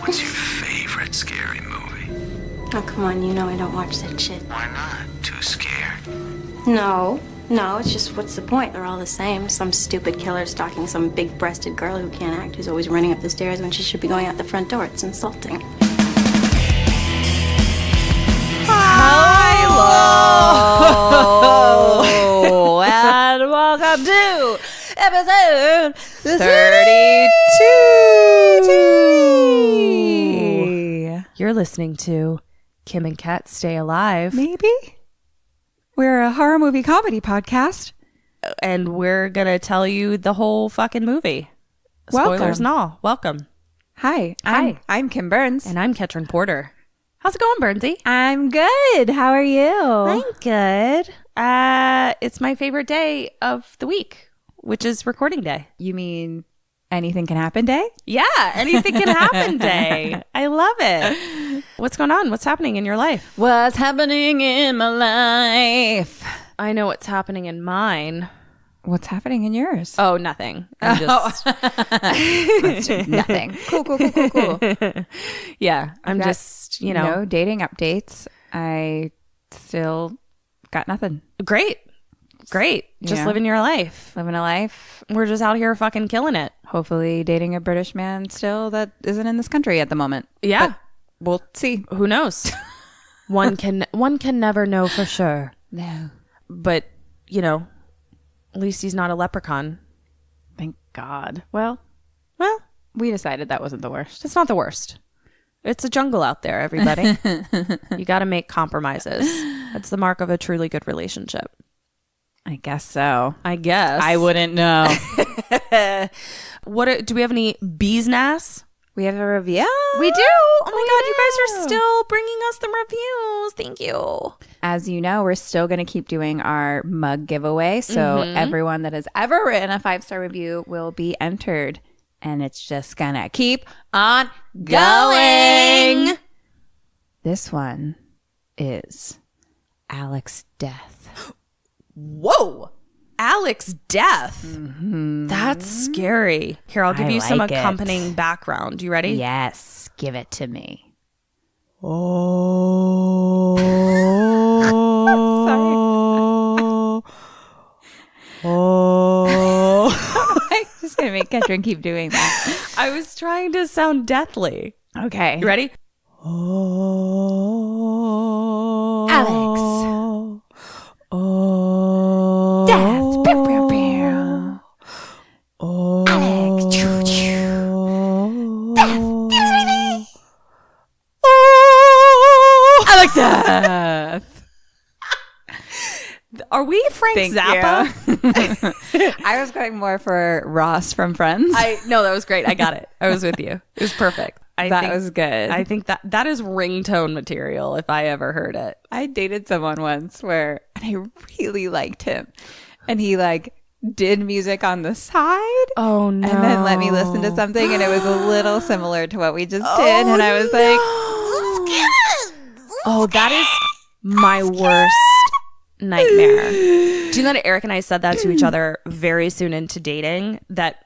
What's your favorite scary movie? Oh, come on, you know I don't watch that shit. Why not? Too scared? No, it's just what's the point? They're all the same. Some stupid killer stalking some big-breasted girl who can't act, who's always running up the stairs when she should be going out the front door. It's insulting. Hello! And welcome to episode 32. You're listening to Kim and Kat Stay Alive. Maybe. We're a horror movie comedy podcast. And we're going to tell you the whole fucking movie. Spoilers Welcome. and all. Welcome. Hi. I'm Kim Burns. And I'm Ketrin Porter. How's it going, Burnsy? I'm good. How are you? I'm good. It's my favorite day of the week, which is recording day. You mean anything can happen day? Yeah, anything can happen day. I love it. What's going on? What's happening in your life? What's happening in my life? I know what's happening in mine. What's happening in yours? Oh, nothing. I'm just Nothing. Cool. yeah, I'm just, No dating updates. I still got nothing. Great. Just Yeah. living your life. Living a life. We're just out here fucking killing it. Hopefully dating a British man still that isn't in this country at the moment. Yeah. But we'll see. Who knows? One can never know for sure. No. But, at least he's not a leprechaun. Thank God. Well, Well, we decided that wasn't the worst. it's not the worst. It's a jungle out there, everybody. You got to make compromises. That's the mark of a truly good relationship. I guess so. I guess. I wouldn't know. Do we have any bees nass? We have a review. We do. Oh my God, you guys are still bringing us the reviews. Thank you. As you know, we're still going to keep doing our mug giveaway. So everyone that has ever written a 5-star review will be entered. And it's just going to keep on going. This one is Alex Death. Whoa. Alex Death. That's scary. Here, I'll give I you some like it. accompanying background. You ready? Yes, give it to me. Oh. Oh. I'm just going to make Ketrin keep doing that. I was trying to sound deathly. Okay. You ready? Alex. Oh. Death. Pew, pew, pew. Oh. Alex. Choo, choo. Death. Alex Death. Are we Frank Thank Zappa? you. I was going more for Ross from Friends. No, that was great. I got it. I was with you. It was perfect. That was good. I think that is ringtone material if I ever heard it. I dated someone once and I really liked him. And he did music on the side. Oh no. And then let me listen to something and it was a little similar to what we just did. And I was like, oh, that is my worst nightmare. Do you know that Eric and I said that to each other very soon into dating? That,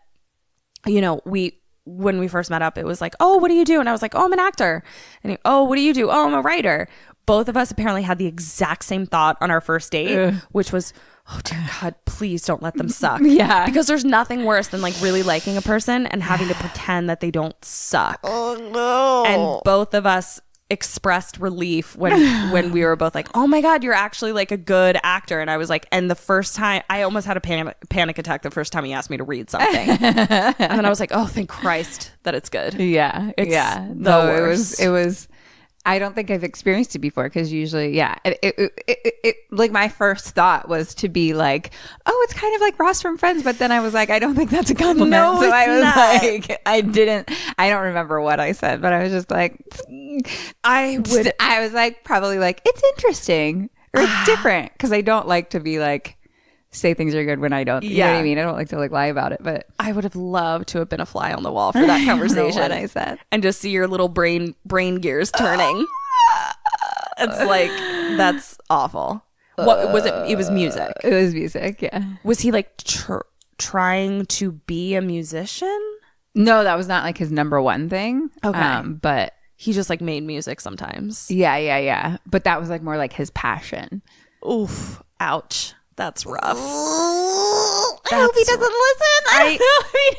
when we first met up, it was like, oh, what do you do? And I was like, oh, I'm an actor. And oh, what do you do? Oh, I'm a writer. Both of us apparently had the exact same thought on our first date, which was, oh, dear God, please don't let them suck. Yeah. Because there's nothing worse than really liking a person and having to pretend that they don't suck. oh no. And both of us expressed relief when we were both like, oh my God, you're actually a good actor. And I was like, and the first time I almost had a panic attack the first time he asked me to read something. And then I was like, oh, thank Christ that it's good. Yeah. It's yeah. the No, worst. it was, I don't think I've experienced it before because usually, yeah, it my first thought was to be like, oh, it's kind of like Ross from Friends. But then I was like, I don't think that's a compliment. No, so it's I was not. I don't remember what I said, but I was just like, I was probably it's interesting or it's different because I don't like to be say things are good when I don't. You know what I mean? I don't like to lie about it, but I would have loved to have been a fly on the wall for that conversation. what I said. And just see your little brain gears turning. It's that's awful. What was it? It was music. It was music, yeah. Was he trying to be a musician? No, that was not like his number one thing. Okay. But He just like made music sometimes. yeah. But that was like more like his passion. Oof. Ouch. That's rough. I hope he doesn't listen. I hope he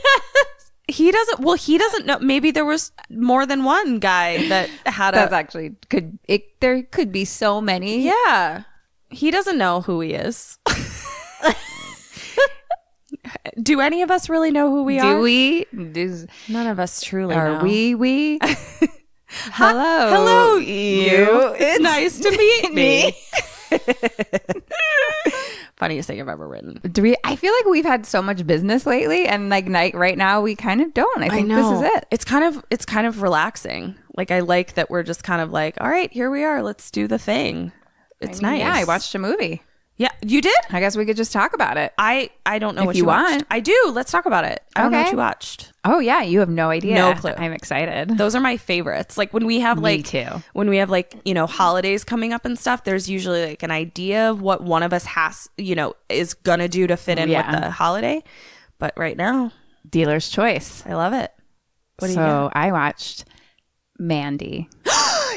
does. He doesn't know. Maybe there was more than one guy that had That's actually there could be so many. Yeah. He doesn't know who he is. Do any of us really know who we are? Do we? None of us truly Are know. we? Hello. Hello, you. It's nice to meet me. Funniest thing I've ever written. I feel like we've had so much business lately, and like right now we kind of don't. I think this is it. It's kind of relaxing. Like I like that we're just kind of like, all right, here we are. Let's do the thing. It's nice. Yeah, I watched a movie. Yeah, you did? I guess we could just talk about it. I don't know If what you watched. want. I do. Let's talk about it. I don't know what Okay. you watched. Oh yeah, you have no idea. No clue. I'm excited. Those are my favorites. Like when we have like too. when we have like, holidays coming up and stuff, there's usually like an idea of what one of us has, is gonna do to fit in with the holiday. But right now, Dealer's choice. I love it. What do you So got? I watched Mandy.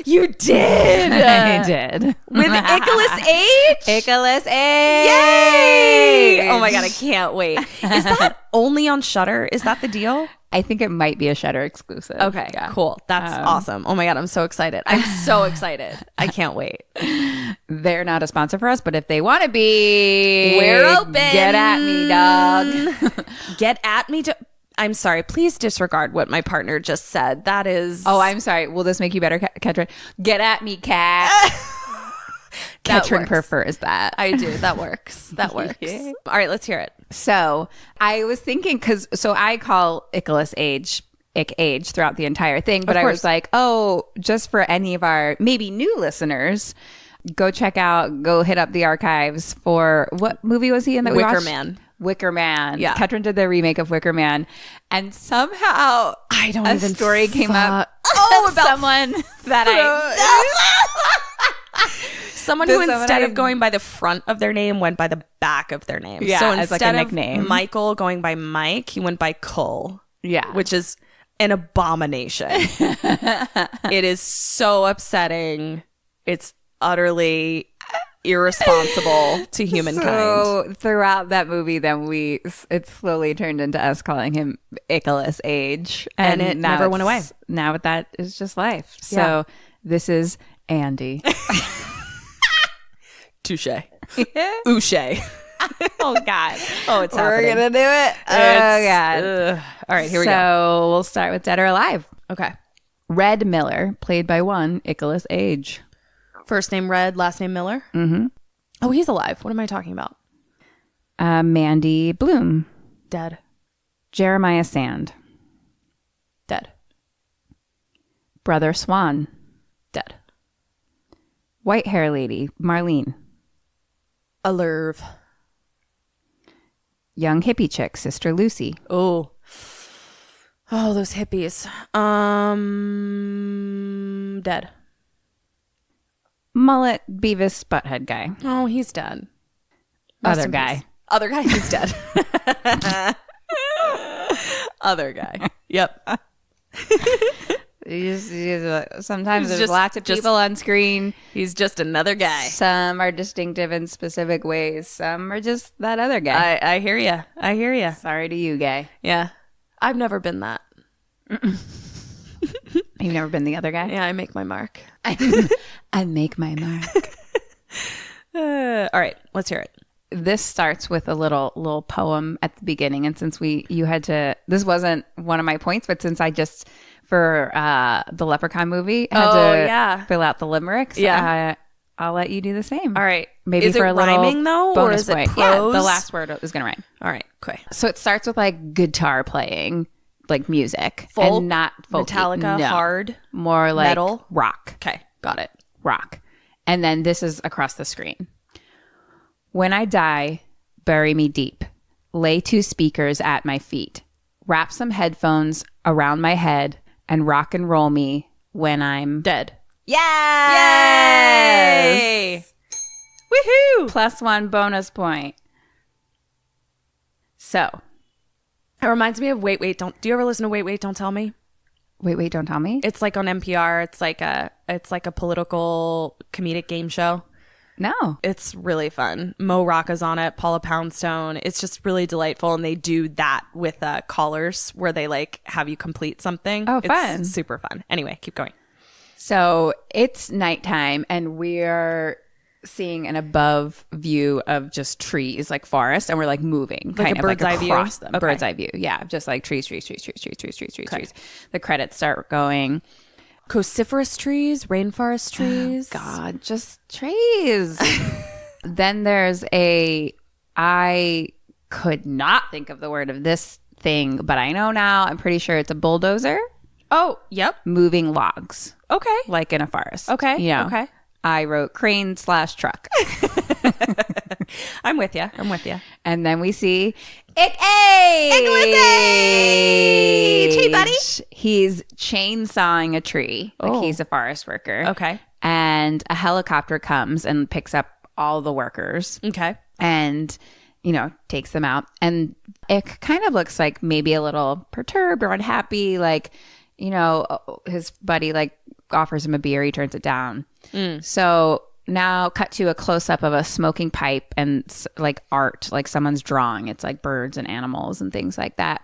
You did. I did. With Icolas Age? Icolas Age. Yay! Oh my god, I can't wait. Is that only on Shudder? Is that the deal? I think it might be a Shudder exclusive. Okay, Yeah. cool. That's awesome. Oh my god, I'm so excited. I'm so excited. I can't wait. They're not a sponsor for us, but if they want to be, We're open. Get at me, dog. Get at me. I'm sorry. Please disregard what my partner just said. That is. Oh, I'm sorry. Will this make you better, Ketrin? Get at me, cat. Ketrin works. prefers that. I do. That works. That works. Yeah. All right, let's hear it. So I was thinking, so I call Icolas Age Age throughout the entire thing, but I was like, just for any of our maybe new listeners, go hit up the archives for what movie was he in that we Wicker watched? Man. Wicker Man. Yeah. Ketrin did the remake of Wicker Man, and somehow a story came up. About someone that Someone who instead of going by the front of their name went by the back of their name. Yeah, so as like a instead nickname. of Michael going by Mike, he went by Cole. Yeah. Which is an abomination. It is so upsetting. It's utterly irresponsible to humankind. So throughout that movie, then it slowly turned into us calling him Icolas Age, And it now never went away. Now that is just life. So Yeah. this is Andy. Touche. Ouche. Oh God. Oh, it's We're happening. gonna do it. Oh It's- God. All right, here we go. So we'll start with Dead or Alive. Okay. Red Miller, played by one Icolas Age. First name Red, last name Miller. Mm-hmm. Oh, he's alive. What am I talking about? Mandy Bloom. Dead. Jeremiah Sand. Dead. Brother Swan. Dead. White hair lady, Marlene. Alerve. Young hippie chick, Sister Lucy. Oh, those hippies. Dead. Mullet Beavis Butthead guy. Oh, he's dead. Other Rest in guy. peace. Other guy, he's dead. Other guy. Yep. Sometimes there's just- lots of people on screen. He's just another guy. Some are distinctive in specific ways. Some are just that other guy. I hear you. I hear you. Sorry to you, gay. Yeah. I've never been that. You've never been the other guy? Yeah, I make my mark. I make my mark. All right, let's hear it. This starts with a little poem at the beginning, and since this wasn't one of my points, but since I just for the Leprechaun movie had to fill out the limericks, I'll let you do the same. All right, maybe is for it a little rhyming though, or bonus is it point. prose? Yeah, the last word is gonna rhyme. All right, okay. So it starts with like guitar playing, like music, Folk, and not folky. Metallica, No. hard, more like metal, rock. Okay, got it. Rock. And then this is across the screen. When I die, bury me deep. Lay two speakers at my feet. Wrap some headphones around my head and rock and roll me when I'm Dead. Yes! Yay! Woohoo! +1 bonus point. So, It reminds me of Wait, Wait, Don't. Do you ever listen to Wait, Wait, Don't Tell Me? Wait, wait, don't tell me. It's like on NPR. It's like a political comedic game show. No. It's really fun. Mo Rocca's on it, Paula Poundstone. It's just really delightful, and they do that with callers where they like have you complete something. Oh, it's fun. super fun. Anyway, keep going. So it's nighttime, and we're seeing an above view of just trees, like forest, and we're like moving, Like kind a of bird's eye view? across them. Okay. Bird's eye view, yeah, just like trees. The credits start going. Cruciferous trees, rainforest trees. God, just trees. Then there's I could not think of the word of this thing, but I know now. I'm pretty sure it's a bulldozer Oh, yep. moving logs, Okay. like in a forest. Okay. You know? Okay. I wrote crane/truck. I'm with you. And then we see Icolas Age. Hey, buddy. He's chainsawing a tree. Like he's a forest worker. Okay. And a helicopter comes and picks up all the workers Okay. and, takes them out. And it kind of looks like maybe a little perturbed or unhappy. Like, his buddy like offers him a beer. He turns it down. So now cut to a close-up of a smoking pipe and like art, like someone's drawing. It's like birds and animals and things like that.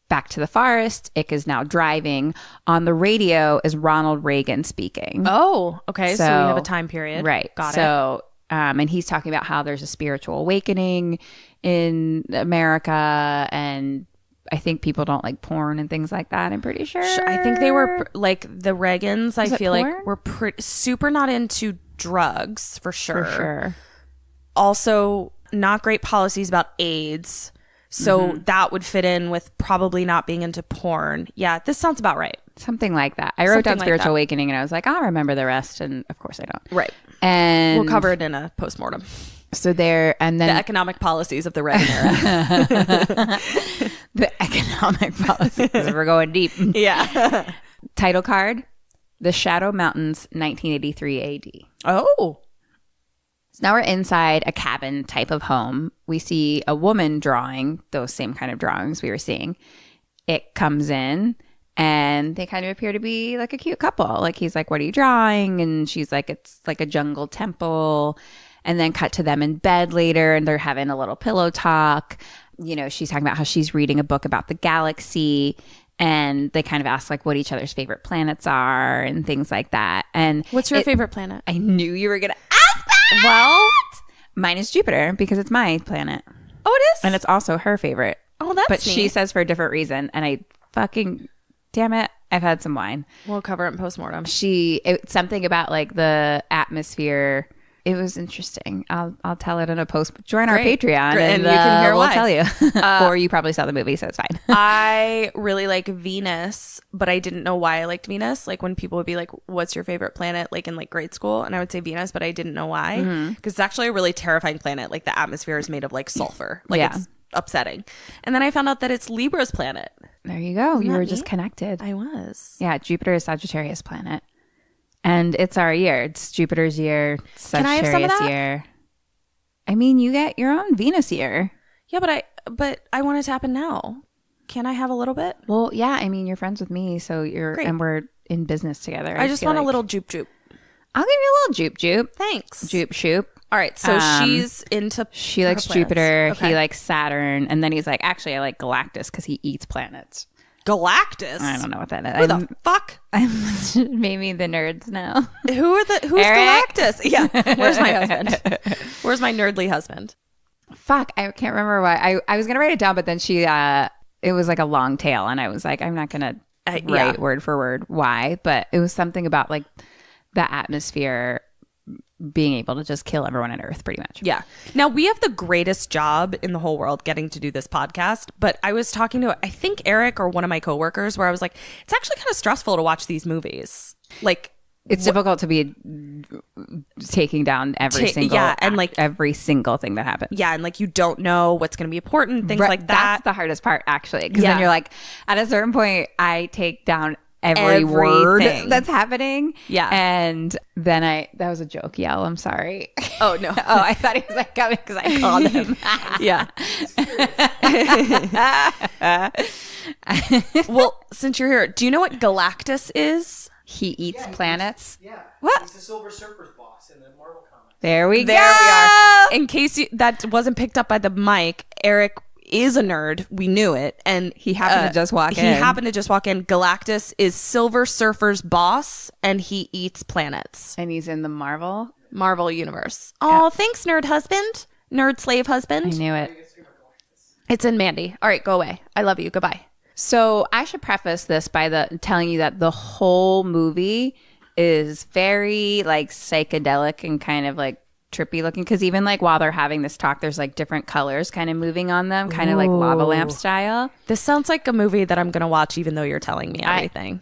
Back to the forest. Ick is now driving. On the radio is Ronald Reagan speaking. Oh, okay. So we have a time period. Right. Got it. So, and he's talking about how there's a spiritual awakening in America, and I think people don't like porn and things like that. I'm pretty sure. I think they were like the Reagans. I it feel porn? like were super not into drugs for sure. For sure. Also, not great policies about AIDS. So that would fit in with probably not being into porn. Yeah, this sounds about right. Something like that. I wrote Something down like spiritual that. awakening, and I was like, I'll remember the rest. And of course I don't. Right. And We'll cover it in a postmortem. So there, and The then economic policies of the Reagan era. the economic policies. We're going deep. Yeah. Title card: The Shadow Mountains, 1983 AD. Oh. So now we're inside a cabin type of home. We see a woman drawing those same kind of drawings we were seeing. It comes in, and they kind of appear to be like a cute couple. Like he's like, "What are you drawing?" And she's like, "It's like a jungle temple." And then cut to them in bed later, and they're having a little pillow talk. She's talking about how she's reading a book about the galaxy, and they kind of ask like what each other's favorite planets are and things like that. And What's your favorite planet? I knew you were gonna ask that. Well, mine is Jupiter because it's my planet. Oh, it is? And it's also her favorite. Oh, that's But she neat. says for a different reason. And damn it, I've had some wine. We'll cover it in postmortem. It's something about like the atmosphere. It was interesting. I'll tell it in a post. Join our Great. Patreon Great. and you can hear we'll why. tell you. Or you probably saw the movie, so it's fine. I really like Venus, but I didn't know why I liked Venus. Like when people would be like, what's your favorite planet? Like in like grade school. And I would say Venus, but I didn't know why. Because it's actually a really terrifying planet. Like the atmosphere is made of like sulfur. Like Yeah. it's upsetting. And then I found out that it's Libra's planet. There you go. You that were just neat? connected. I was. Yeah, Jupiter is Sagittarius planet. And it's our year. It's Jupiter's year. Can I have some of Sagittarius that? year. I mean, you get your own Venus year. Yeah, but I want it to happen now. Can I have a little bit? Well, yeah. I mean, you're friends with me, so Great. and we're in business together. I just feel want a like- little jupe jupe. I'll give you a little jupe jupe. Thanks. Jupe shoop. All right. So Um, she's into. She her likes planets. Jupiter. Okay. He likes Saturn, and then he's like, actually, I like Galactus because he eats planets. Galactus. I don't know what that is. Who the fuck? Maybe the nerds know. Who's Eric? Galactus? Yeah. Where's my husband? Where's my nerdly husband? Fuck, I can't remember why. I was gonna write it down, but then it was like a long tail, and I was like, I'm not gonna write yeah. word for word why, but it was something about like the atmosphere being able to just kill everyone on Earth, pretty much. Yeah. Now we have the greatest job in the whole world getting to do this podcast. But I was talking to, I think Eric or one of my coworkers, where I was like, it's actually kind of stressful to watch these movies. Like, It's difficult to be taking down every single and like every single thing that happens. yeah, and like you don't know what's going to be important, things Right, like that. That's the hardest part, actually, because Yeah. then you're like, at a certain point, I take down every word Everything. that's happening. Yeah. And then that was a joke yell. I'm sorry. Oh, no. Oh, I thought he was like coming because I called him. Yeah. Well, since you're here, do you know what Galactus is? He eats planets. What? He's the Silver Surfer's boss in the Marvel comics. There we There go. we are. In case that wasn't picked up by the mic, Eric is a nerd. We knew it. And He happened to just walk in. He happened to just walk in. Galactus is Silver Surfer's boss, and he eats planets. And he's in the Marvel. Marvel Universe. Oh, thanks, nerd husband. Nerd slave I husband. knew it. It's in Mandy. All right, go away. I love you. Goodbye. So I should preface this by telling you that the whole movie is very like psychedelic and kind of like trippy looking, because even like while they're having this talk, there's like different colors kind of moving on them, kind of like lava lamp style. This sounds like a movie that I'm going to watch even though you're telling me everything.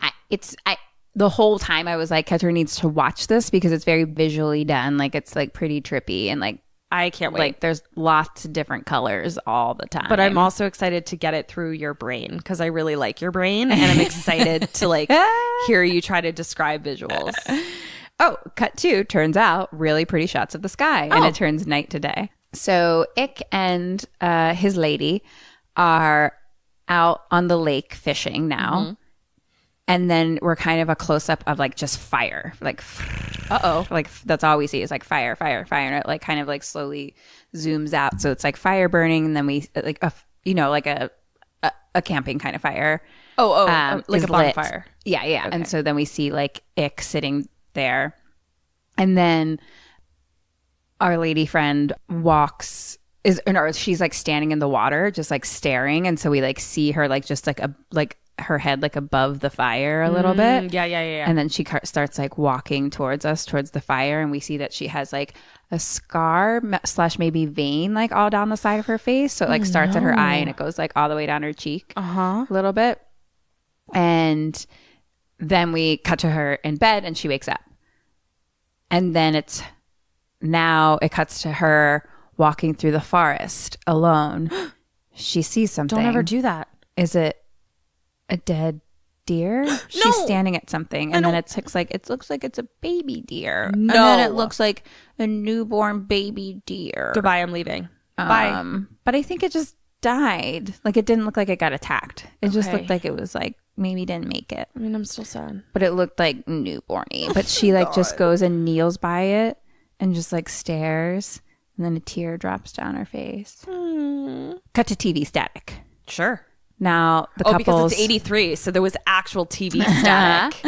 The whole time I was like, Catherine needs to watch this because it's very visually done. Like it's like pretty trippy and like I can't wait. like there's lots of different colors all the time. But I'm also excited to get it through your brain because I really like your brain, and I'm excited to like hear you try to describe visuals. Oh, cut two. Turns out really pretty shots of the sky, and it turns night to day. So Ick and his lady are out on the lake fishing now. And then we're kind of a close up of like just fire, like, like that's all we see is like fire, fire, fire. And it like kind of like slowly zooms out. So it's like fire burning. And then we like, like a camping kind of fire. Like is a bonfire. lit. Yeah. Yeah. Okay. And so then we see like Ick sitting there. And then our lady friend she's like standing in the water, just like staring. And so we like see her like just like her head like above the fire a little bit. Yeah. And then she starts like walking towards us, towards the fire. And we see that she has like a scar / maybe vein like all down the side of her face. So it like starts at her eye and it goes like all the way down her cheek a little bit. And then we cut to her in bed and she wakes up. And then it cuts to her walking through the forest alone. She sees something. Don't ever do that. Is it a dead deer? She's standing at something, and then it looks like it's a baby deer. No. And then it looks like a newborn baby deer. Goodbye. I'm leaving. Bye. But I think it just died. Like it didn't look like it got attacked. It just looked like it was like maybe didn't make it. I mean, I'm still sad. But it looked like newborny. But she like just goes and kneels by it and just like stares, and then a tear drops down her face. Cut to TV static. Sure. Now the couples, because it's 83, so there was actual TV static.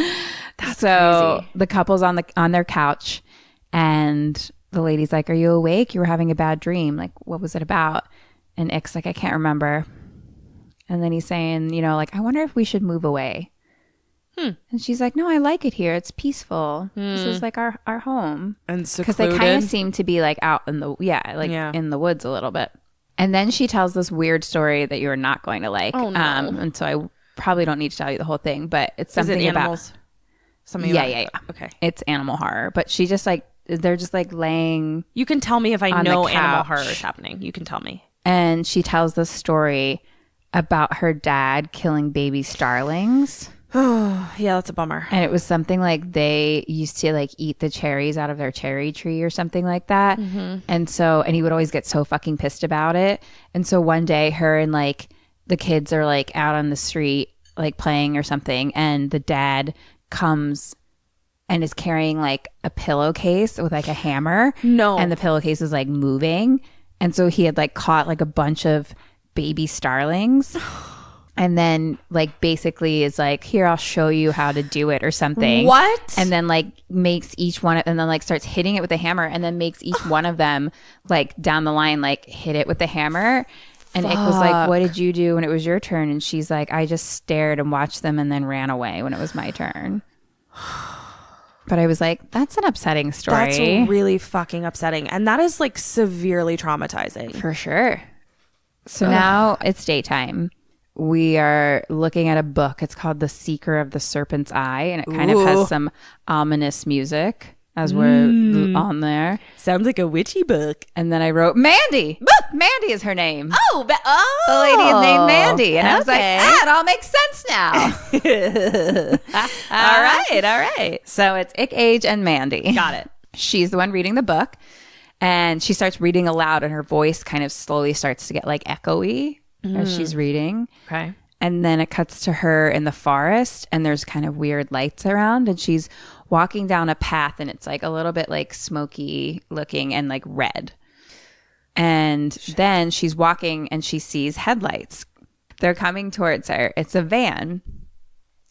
That's so crazy. the couple's on their couch, and the lady's like, "Are you awake? You were having a bad dream. Like, what was it about?" And Ick's like, "I can't remember." And then he's saying, like, "I wonder if we should move away." And she's like, "No, I like it here. It's peaceful. This is like our home." And because they kind of seem to be like out in the in the woods a little bit. And then she tells this weird story that you're not going to like. Oh, no. And so I probably don't need to tell you the whole thing, but it's something Is it about animals? Something yeah, about, yeah. Okay. It's animal horror, but she just like they're just like laying, You can tell me if I on the know animal couch. horror is happening. You can tell me. and she tells the story about her dad killing baby starlings. Yeah, that's a bummer. And it was something like they used to like eat the cherries out of their cherry tree or something like that. And he would always get so fucking pissed about it. And so one day her and like the kids are like out on the street like playing or something, and the dad comes and is carrying like a pillowcase with like a hammer. No. And the pillowcase is like moving. And so he had like caught like a bunch of baby starlings. And then like basically is like, "Here, I'll show you how to do it," or something. What? And then like makes each one, and then like starts hitting it with a hammer, and then makes each one of them like down the line like hit it with the hammer. And Ick was like, "What did you do when it was your turn?" And she's like, "I just stared and watched them and then ran away when it was my turn." But I was like, that's an upsetting story. That's really fucking upsetting. And that is like severely traumatizing. For sure. So now it's daytime. We are looking at a book. It's called The Seeker of the Serpent's Eye, and it kind of has some ominous music as we're on there. Sounds like a witchy book. And then I wrote, Mandy, Mandy is her name. Oh, The lady is named Mandy. And I was like, it all makes sense now. All right. So it's Icolas Age and Mandy. Got it. She's the one reading the book. And she starts reading aloud, and her voice kind of slowly starts to get like echoey as she's reading. Okay. And then it cuts to her in the forest, and there's kind of weird lights around, and she's walking down a path, and it's like a little bit like smoky looking and like red. And then she's walking and she sees headlights. They're coming towards her. It's a van.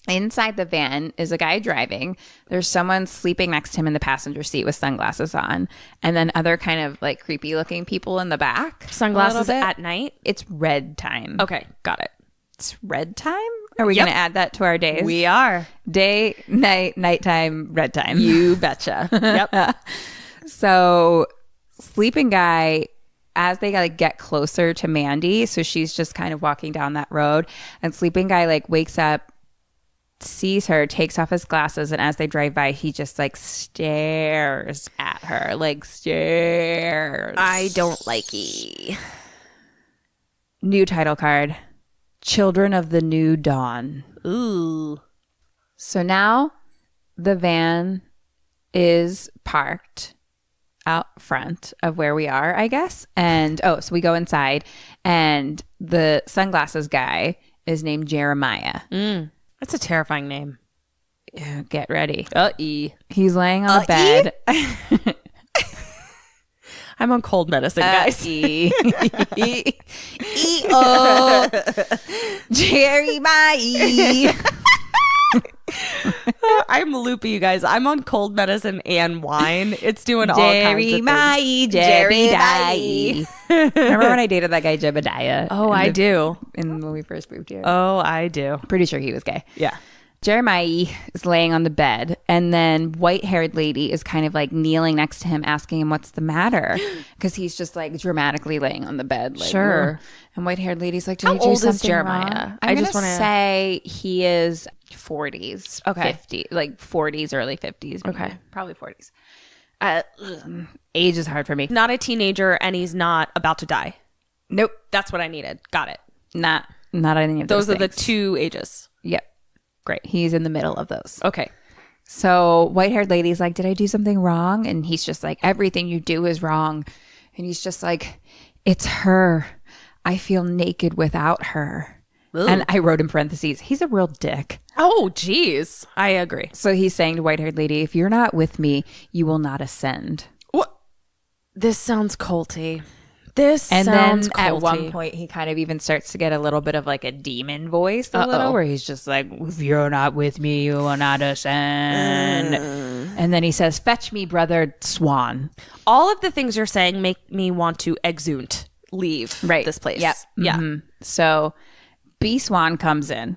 Inside the van is a guy driving. There's someone sleeping next to him in the passenger seat with sunglasses on. And then other kind of like creepy looking people in the back. Sunglasses at night? It's red time. Okay, got it. It's red time? Are we going to add that to our days? We are. Day, night, nighttime, red time. You betcha. Yep. So sleeping guy, as they like get closer to Mandy, so she's just kind of walking down that road, and sleeping guy like wakes up, sees her, takes off his glasses, and as they drive by, he just like stares at her, like stares. I don't like it. New title card. Children of the New Dawn. Ooh. So now the van is parked out front of where we are, I guess. And so we go inside, and the sunglasses guy is named Jeremiah. That's a terrifying name. Yeah, get ready. E. He's laying on the bed. I'm on cold medicine, guys. E-O. Jeremiah. I'm loopy, you guys. I'm on cold medicine and wine. It's doing all kinds of things. Jeremiah. Remember when I dated that guy Jebediah? Oh, I do. When we first moved here. Oh, I do. Pretty sure he was gay. Yeah. Jeremiah is laying on the bed, and then white-haired lady is kind of like kneeling next to him, asking him what's the matter, because he's just like dramatically laying on the bed. Like, sure. And white-haired lady's like, "Did How you do old is something Jeremiah? wrong?" I I'm just gonna wanna- say he is 40s, Okay. 50, like 40s, early 50s. maybe. Okay. Probably 40s. Age is hard for me. Not a teenager, and he's not about to die. Nope, That's what I needed. Got it. not any of Those are the things. two ages. Yep, great. He's in the middle of those. Okay. So white-haired lady's like, "Did I do something wrong?" And he's just like, "Everything you do is wrong." And he's just like, "It's her. I feel naked without her." Ooh. And I wrote in parentheses, he's a real dick. Oh, geez. I agree. So he's saying to white-haired lady, "If you're not with me, you will not ascend." What? This sounds culty. This And sounds then at culty. one point, he kind of even starts to get a little bit of like a demon voice, little, where he's just like, "If you're not with me, you will not ascend." And then he says, "Fetch me, brother Swan." all of the things you're saying make me want to leave this place. Yep. Yeah. Mhm. So B Swan comes in,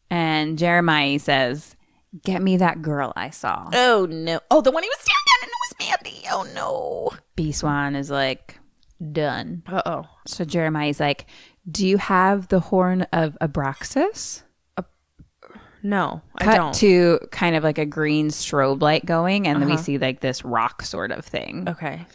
and Jeremiah says, "Get me that girl I saw." Oh, no. Oh, the one he was staring at, and it was Mandy. Oh, no. B Swan is like, "Done." Uh-oh. So Jeremiah's like, "Do you have the horn of Abraxas?" No, I Cut don't. to kind of like a green strobe light going, and then we see like this rock sort of thing. Okay.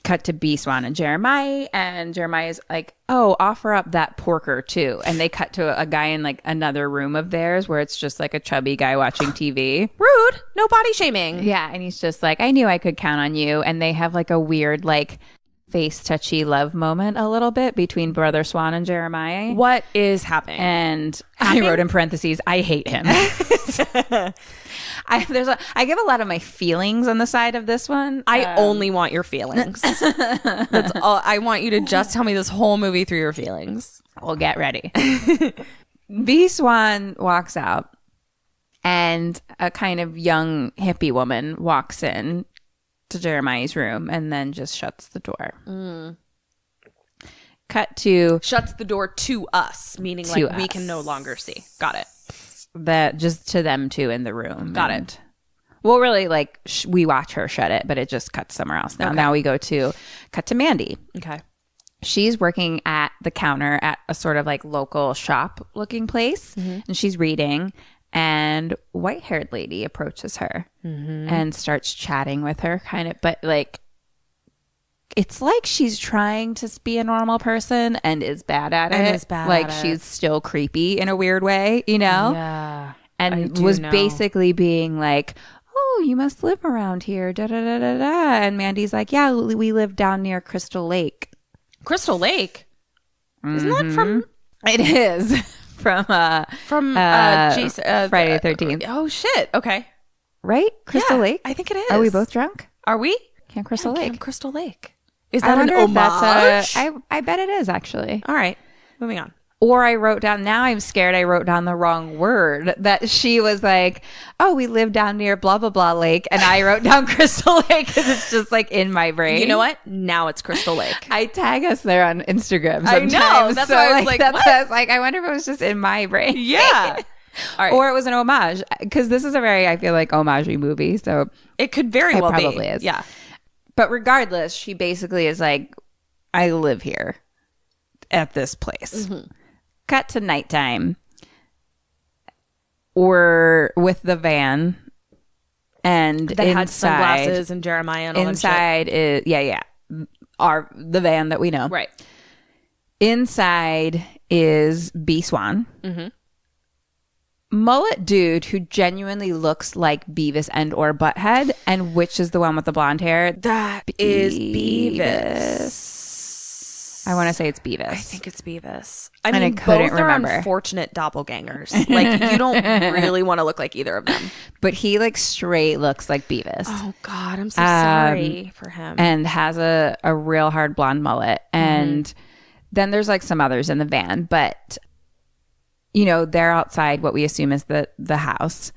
Cut to B Swan and Jeremiah's like, "Oh, offer up that porker too." And they cut to a guy in like another room of theirs where it's just like a chubby guy watching TV. Rude. No body shaming. Yeah, and he's just like, "I knew I could count on you." And they have like a weird like face touchy love moment a little bit between Brother Swan and Jeremiah. What is happening? And I wrote in parentheses, "I hate him." I give a lot of my feelings on the side of this one. I only want your feelings. That's all. I want you to just tell me this whole movie through your feelings. Well, get ready. B Swan walks out, and a kind of young hippie woman walks in to Jeremiah's room and then just shuts the door. Cut to Shuts the door to us, meaning To like we us. can no longer see. Got it. that just to them two in the room. Got And- it. Well, really, like we watch her shut it, but it just cuts somewhere else now. Okay. Now we cut to Mandy. Okay. She's working at the counter at a sort of like local shop looking place, and she's reading, and white-haired lady approaches her and starts chatting with her, kind of, but like it's like she's trying to be a normal person and is bad at it. And is bad like at it. she's still creepy in a weird way, you know? Yeah. And was basically being like, oh, you must live around here, da da da da da. And Mandy's like, yeah, we live down near Crystal Lake. Crystal Lake? Isn't that from... It is from Jason, Friday the 13th. Oh, shit. Okay. Right? Crystal Yeah, Lake? I think it is. Are we both drunk? Are we? Camp Crystal Lake. Camp Crystal Lake. Is I that an wonder if homage? I bet it is, actually. All right. Moving on. Or I wrote down, now I'm scared I wrote down the wrong word, that she was like, oh, we live down near blah, blah, blah lake. And I wrote down Crystal Lake because it's just like in my brain. You know what? Now it's Crystal Lake. I tag us there on Instagram sometimes. I know. That's why I was like, that's what? why I was like, I wonder if it was just in my brain. Yeah. All right. Or it was an homage, because this is a very, I feel like, homage-y movie. So it could very well be. It probably is. Yeah. But regardless, she basically is like, I live here at this place. Cut to nighttime. We're with the van, and That had inside, sunglasses and Jeremiah and all that inside is the van that we know. Right. Inside is B Swan, mullet dude who genuinely looks like Beavis and or Butthead, and which is the one with the blonde hair? That is Beavis. I want to say it's Beavis. I think it's Beavis. I And mean, I couldn't both are remember. unfortunate doppelgangers. Like, you don't really want to look like either of them. But he like straight looks like Beavis. Oh, God. I'm so sorry for him. And has a real hard blonde mullet. And then there's like some others in the van. But, you know, they're outside what we assume is the house.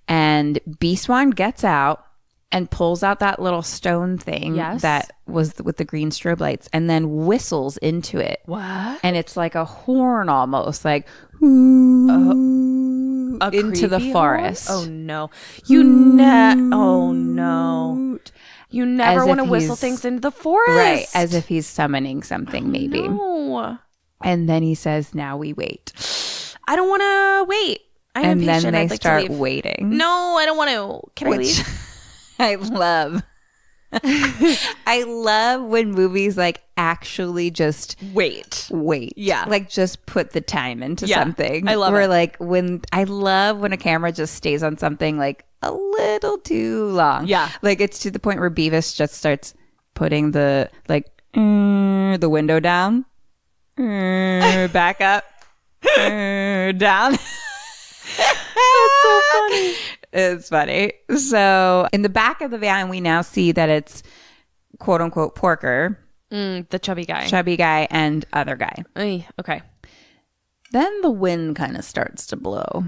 And B Swan gets out and pulls out that little stone thing that was with the green strobe lights and then whistles into it. What? And it's like a horn almost, like ooh, into the forest. Horn? Oh, no. Oh, no. You never want to whistle things into the forest. Right, as if he's summoning something, maybe. No. And then he says, now we wait. I don't want to wait. I'm And impatient. then they I'd like start to leave. waiting. No, I don't want to. Can I leave? I love. I love when movies like actually just Wait. Yeah. Like just put the time into something. I love Or it. like I love when a camera just stays on something like a little too long. Yeah. Like it's to the point where Beavis just starts putting the the window down, back up, down. That's so funny. It's funny. So in the back of the van, we now see that it's quote unquote Porker, The chubby guy. chubby guy, and other guy. Okay. Then the wind kind of starts to blow.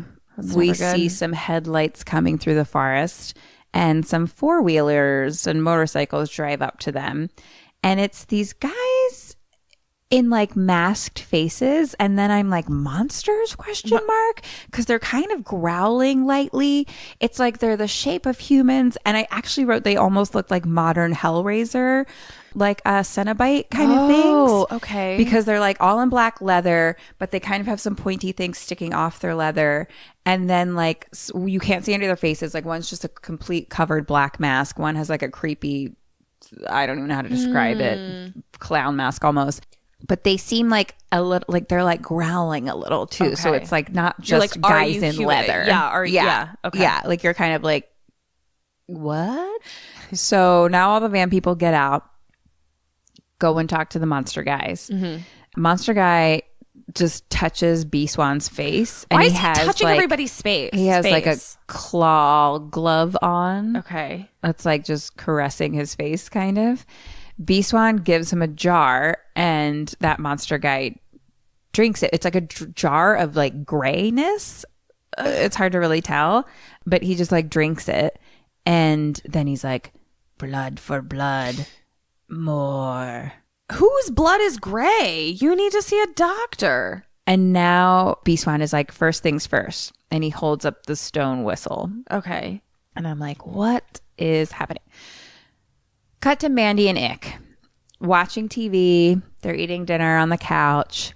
We never good. see some headlights coming through the forest, and some four-wheelers and motorcycles drive up to them. And it's these guys in like masked faces, and then I'm like, monsters, question mark, because they're kind of growling lightly. It's like they're the shape of humans, and I actually wrote they almost look like modern Hellraiser, like a Cenobite kind of things. Oh, okay. Because they're like all in black leather, but they kind of have some pointy things sticking off their leather, and then like you can't see any of their faces. Like one's just a complete covered black mask, one has like a creepy, I don't even know how to describe it, clown mask almost. But they seem like a little, like they're like growling a little too. So Okay. it's like not You're just like, are guys you in human? leather. Yeah. Okay. Yeah. Like you're kind of like, what? So now all the van people get out, go and talk to the monster guys. Monster guy just touches B Swan's face. And Why he is he has touching like, everybody's face? He has like a claw glove on. Okay. That's like just caressing his face kind of. B Swan gives him a jar, and that monster guy drinks it. It's like a jar of like grayness. It's hard to really tell, but he just like drinks it. And then he's like, blood for blood, more. Whose blood is gray? You need to see a doctor. And now B Swan is like, first things first. And he holds up the stone whistle. Okay. And I'm like, what is happening? Cut to Mandy and Ick watching TV. They're eating dinner on the couch.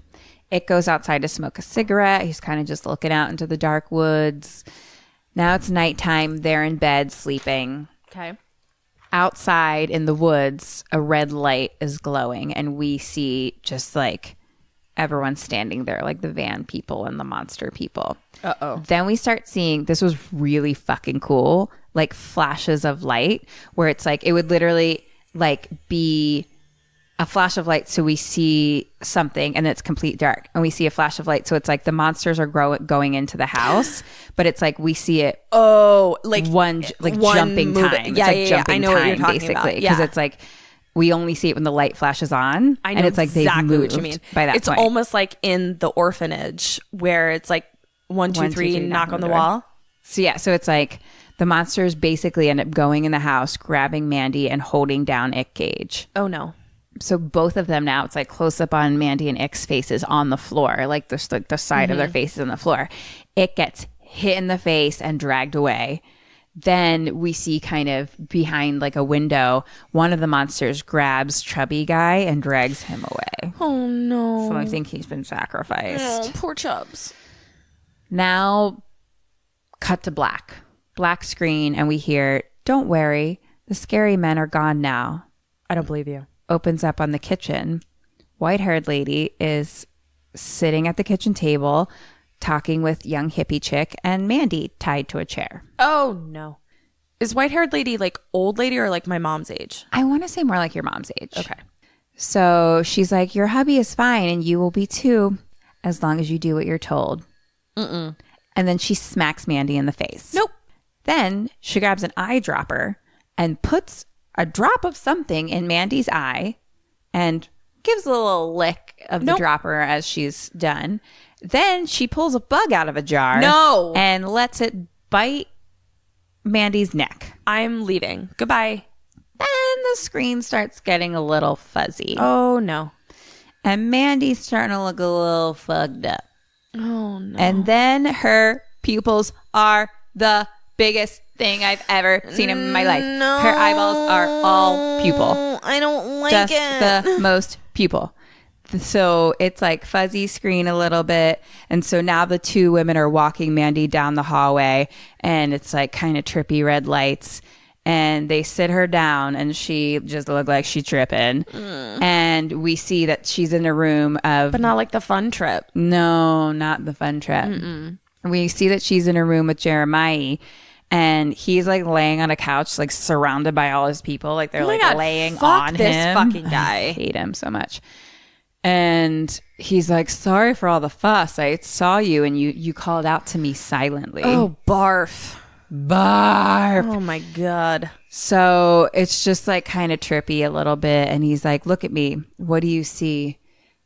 Ick goes outside to smoke a cigarette. He's kind of just looking out into the dark woods. Now it's nighttime. They're in bed sleeping. Okay. outside in the woods, a red light is glowing, and we see just like everyone standing there, like the van people and the monster people. Uh-oh. Then we start seeing, this was really fucking cool, like flashes of light where it's like, it would literally like be a flash of light. So we see something and it's complete dark, and we see a flash of light. So it's like the monsters are going into the house, but it's like we see it. Oh, like one jumping movement. time. Yeah, it's like jumping I know what time, you're talking basically. about. Because Yeah. it's like, we only see it when the light flashes on. I know and it's like exactly they've moved what you mean. by that it's point. almost like in The Orphanage where it's like 1, 2, 3, knock on the door. wall. So yeah, so it's like the monsters basically end up going in the house, grabbing Mandy and holding down Ick Cage. Oh no. So both of them now, it's like close up on Mandy and Ick's faces on the floor, like the side of their faces on the floor. Ick gets hit in the face and dragged away. Then we see kind of behind like a window, one of the monsters grabs Chubby Guy and drags him away. Oh no. So I think he's been sacrificed. Oh, poor Chubbs. Now, cut to black screen, and we hear, "Don't worry, the scary men are gone now." I don't believe you. Opens up on the kitchen. White-haired lady is sitting at the kitchen table talking with young hippie chick and Mandy tied to a chair. Oh no. Is white-haired lady like old lady or like my mom's age? I want to say more like your mom's age. Okay. So she's like, "Your hubby is fine and you will be too, as long as you do what you're told." And then she smacks Mandy in the face. Nope. Then she grabs an eyedropper and puts a drop of something in Mandy's eye and gives a little lick of the dropper as she's done. Then she pulls a bug out of a jar. No. And lets it bite Mandy's neck. I'm leaving. Goodbye. Then the screen starts getting a little fuzzy. Oh no. And Mandy's starting to look a little fucked up. Oh no. And then her pupils are the biggest thing I've ever seen in my life. No. Her eyeballs are all pupil. I don't like Just it. the most pupil. So it's like fuzzy screen a little bit. And so now the two women are walking Mandy down the hallway, and it's like kind of trippy red lights. And they sit her down, and she just looked like she's tripping. And we see that she's in a room of... But not like the fun trip. No, not the fun trip. We see that she's in a room with Jeremiah, and he's like laying on a couch, like surrounded by all his people. Like they're like God, laying fuck on this him. fucking guy. I hate him so much. And he's like, "Sorry for all the fuss. I saw you and you called out to me silently." Oh, barf. Barf. Oh my God. So it's just like kind of trippy a little bit. And he's like, "Look at me. What do you see?"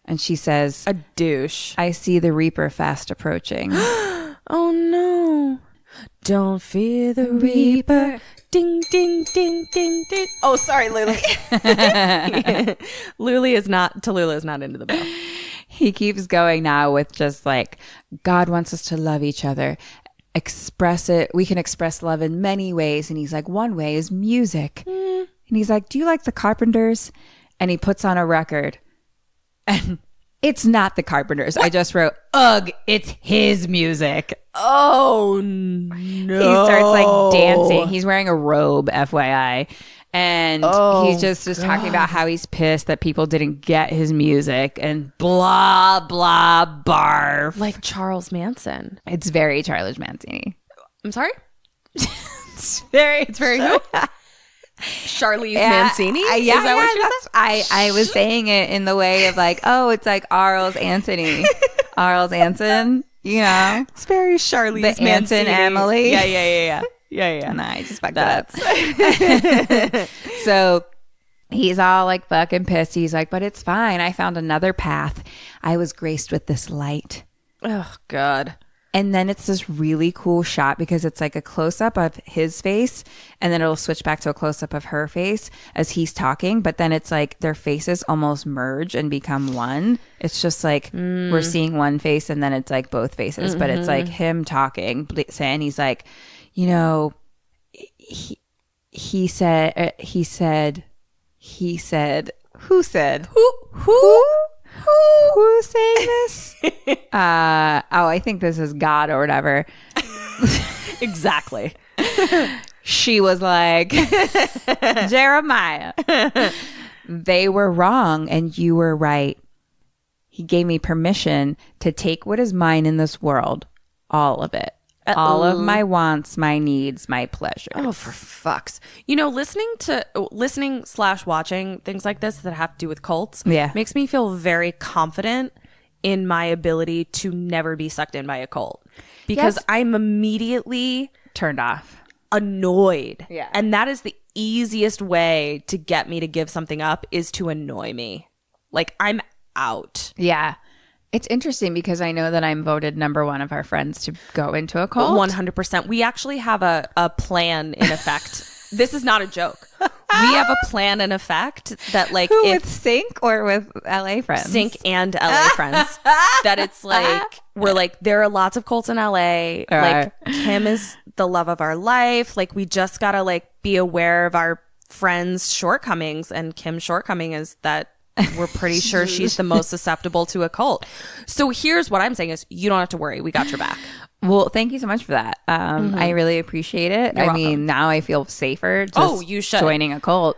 And she says, A douche. "I see the Reaper fast approaching." Oh no. Don't fear the Reaper. Ding, ding, ding, ding, ding. Oh, sorry, Lulu. Lulu is not into the bill. He keeps going now with just like, "God wants us to love each other. Express it. We can express love in many ways." And he's like, "One way is music." And he's like, "Do you like the Carpenters?" And he puts on a record. And it's not the Carpenters. I just wrote, "Ugh, it's his music." Oh no. He starts like dancing. He's wearing a robe, FYI. And he's just talking about how he's pissed that people didn't get his music and blah, blah, barf. Like Charles Manson. It's very Charles Manson. I'm sorry? It's very who? Charlize Mancini? Yeah, Is that what you said? I was saying it in the way of like, oh, it's like Arles Anthony. Arles Anson, you know. It's very Charlize The Mancini. Anson Emily. Yeah. Nah, I just fucked it up. So he's all like fucking pissed. He's like, "But it's fine. I found another path. I was graced with this light." Oh God. And then it's this really cool shot because it's like a close-up of his face, and then it'll switch back to a close-up of her face as he's talking. But then it's like their faces almost merge and become one. It's just like we're seeing one face, and then it's like both faces. But it's like him talking, saying he's like, you know, he said, who said, who's saying this? I think this is God or whatever. Exactly. She was like, Jeremiah, they were wrong and you were right. He gave me permission to take what is mine in this world, all of it. All of my wants, my needs, my pleasures. Oh, for fucks. You know, listening/watching things like this that have to do with cults makes me feel very confident in my ability to never be sucked in by a cult. Because I'm immediately turned off. Annoyed. Yeah. And that is the easiest way to get me to give something up is to annoy me. Like, I'm out. Yeah. It's interesting because I know that I'm voted number one of our friends to go into a cult. 100%. We actually have a plan in effect. This is not a joke. We have a plan in effect that like with Sync or with LA friends? Sync and LA friends. That it's like we're like there are lots of cults in LA. Like Kim is the love of our life. Like we just gotta like be aware of our friends' shortcomings, and Kim's shortcoming is that we're pretty sure she's the most susceptible to a cult. So here's what I'm saying is you don't have to worry. We got your back. Well, thank you so much for that. I really appreciate it. You're I welcome. mean, now I feel safer just you should. joining a cult.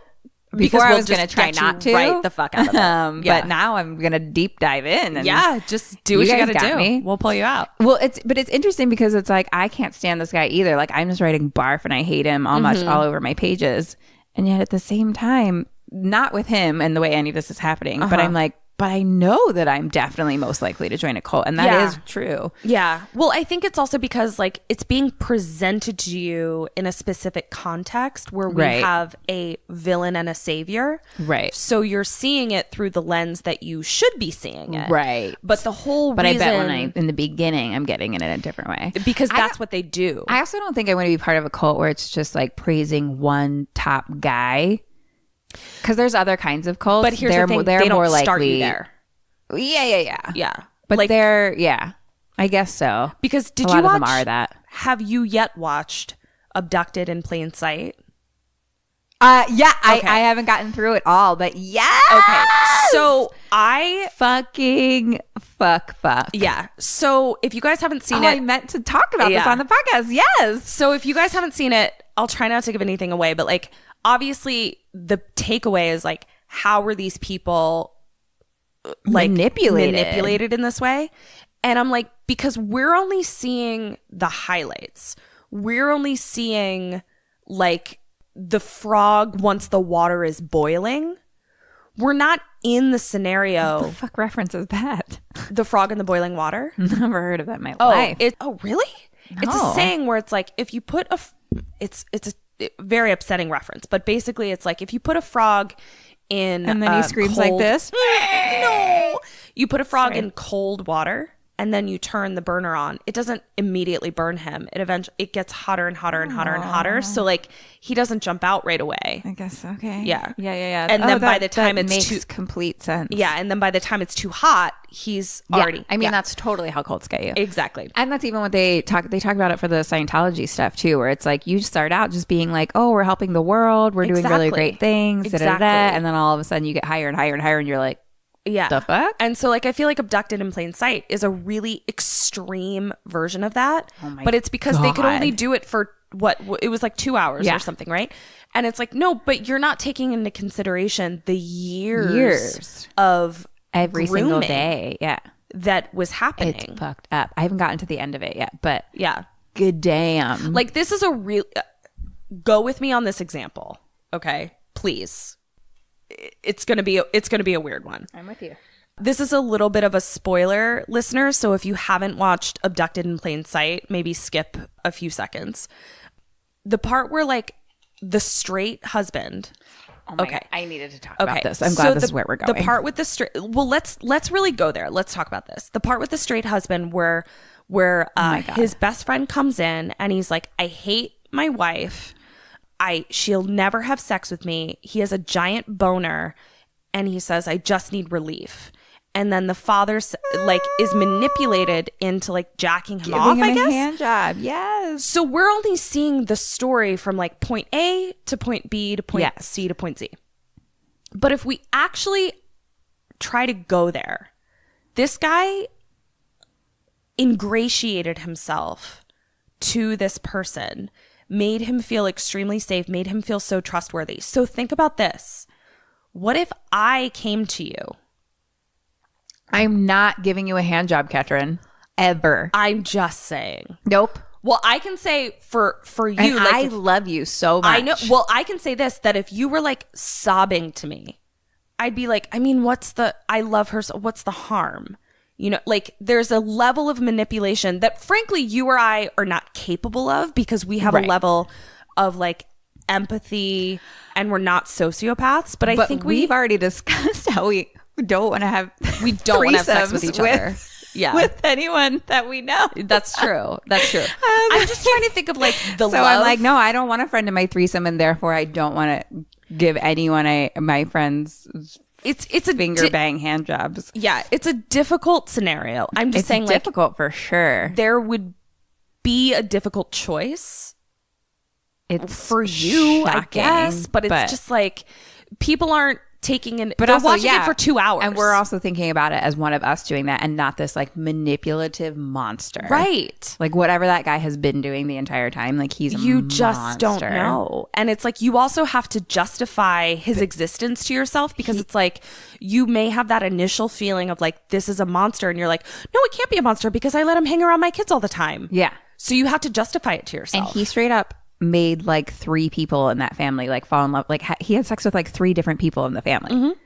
Because Before I we'll was going to just try get not you to. right the fuck out of it. But now I'm going to deep dive in. And just do what you guys got to got do. me. We'll pull you out. Well, it's interesting because it's like I can't stand this guy either. Like I'm just writing barf and I hate him all over my pages. And yet at the same time, not with him and the way any of this is happening, but I'm like, but I know that I'm definitely most likely to join a cult. And that is true. Yeah. Well, I think it's also because like it's being presented to you in a specific context where we have a villain and a savior. Right. So you're seeing it through the lens that you should be seeing it. Right. But the whole But reason... I bet when in the beginning, I'm getting it in a different way. Because that's what they do. I also don't think I want to be part of a cult where it's just like praising one top guy. Because there's other kinds of cults. But here's the thing, they're they don't more likely, start you there. Yeah. But like, I guess so. Because a lot of them are that. Have you yet watched Abducted in Plain Sight? I haven't gotten through it all, but yes. Okay. So I fucking fuck. Yeah. So if you guys haven't seen it, I meant to talk about this on the podcast. Yes. So if you guys haven't seen it, I'll try not to give anything away, but like obviously the takeaway is like how were these people like manipulated in this way? And I'm like, because we're only seeing the highlights. We're only seeing like the frog once the water is boiling. We're not in the scenario. What the fuck reference is that? The frog in the boiling water? Never heard of that in my life. Really? No. It's a saying where it's like if you put it's a very upsetting reference, but basically it's like if you put a frog in and then he screams like this. No, you put a frog in cold water and then you turn the burner on. It doesn't immediately burn him. It gets hotter and hotter and hotter and hotter. So like he doesn't jump out right away. I guess okay. Yeah. And then by the time it's makes complete sense. Yeah, and then by the time it's too hot, he's already. I mean, that's totally how cults get you. Exactly. And that's even what they talk about it for the Scientology stuff too, where it's like you start out just being like, oh, we're helping the world, we're doing really great things, and then all of a sudden you get higher and higher and higher, and you're like, yeah, the fuck? And so like I feel like Abducted in Plain Sight is a really extreme version of that. But it's because they could only do it for what it was like 2 hours or something, right? And it's like, no, but you're not taking into consideration the years of every single day. Yeah. That was happening. It's fucked up. I haven't gotten to the end of it yet, but yeah. Good damn. Like this is a real go with me on this example. Okay? Please. It's gonna be a weird one. I'm with you. This is a little bit of a spoiler, listeners. So if you haven't watched Abducted in Plain Sight, maybe skip a few seconds. The part where like the straight husband. Oh my God. I needed to talk about this. I'm glad this is where we're going. The part with the straight. Well, let's really go there. Let's talk about this. The part with the straight husband where his best friend comes in and he's like, I hate my wife. She'll never have sex with me. He has a giant boner and he says, I just need relief. And then the father like is manipulated into like jacking him off, I guess. A hand job. Yes. So we're only seeing the story from like point A to point B to point C to point Z. But if we actually try to go there, this guy ingratiated himself to this person made him feel extremely safe, made him feel so trustworthy. So think about this. What if I came to you? I'm not giving you a hand job, Ketrin. Ever. I'm just saying. Nope. Well, I can say for you, And like I love you so much. I know. Well, I can say this, that if you were like sobbing to me, I'd be like, I mean, I love her. So what's the harm? You know, like there's a level of manipulation that frankly you or I are not capable of because we have a level of like empathy and we're not sociopaths. But I think we've already discussed how we don't want to have sex with each other. Yeah. With anyone that we know. That's true. That's true. I'm just trying to think of like the so love. I'm like, no, I don't want a friend in my threesome, and therefore I don't want to give anyone my friends it's a finger bang hand jobs. Yeah, it's a difficult scenario. I'm just saying, like, difficult for sure. There would be a difficult choice. It's for you, shocking, I guess, but it's just like people aren't taking in. But they're also, watching it for 2 hours, and we're also thinking about it as one of us doing that, and not this like manipulative monster, right? Like whatever that guy has been doing the entire time, like he's you just don't know. And it's like you also have to justify his existence to yourself because it's like you may have that initial feeling of like this is a monster, and you're like, no, it can't be a monster because I let him hang around my kids all the time. Yeah, so you have to justify it to yourself. And he straight up made like 3 people in that family like fall in love. Like he had sex with like 3 different people in the family. Mm-hmm.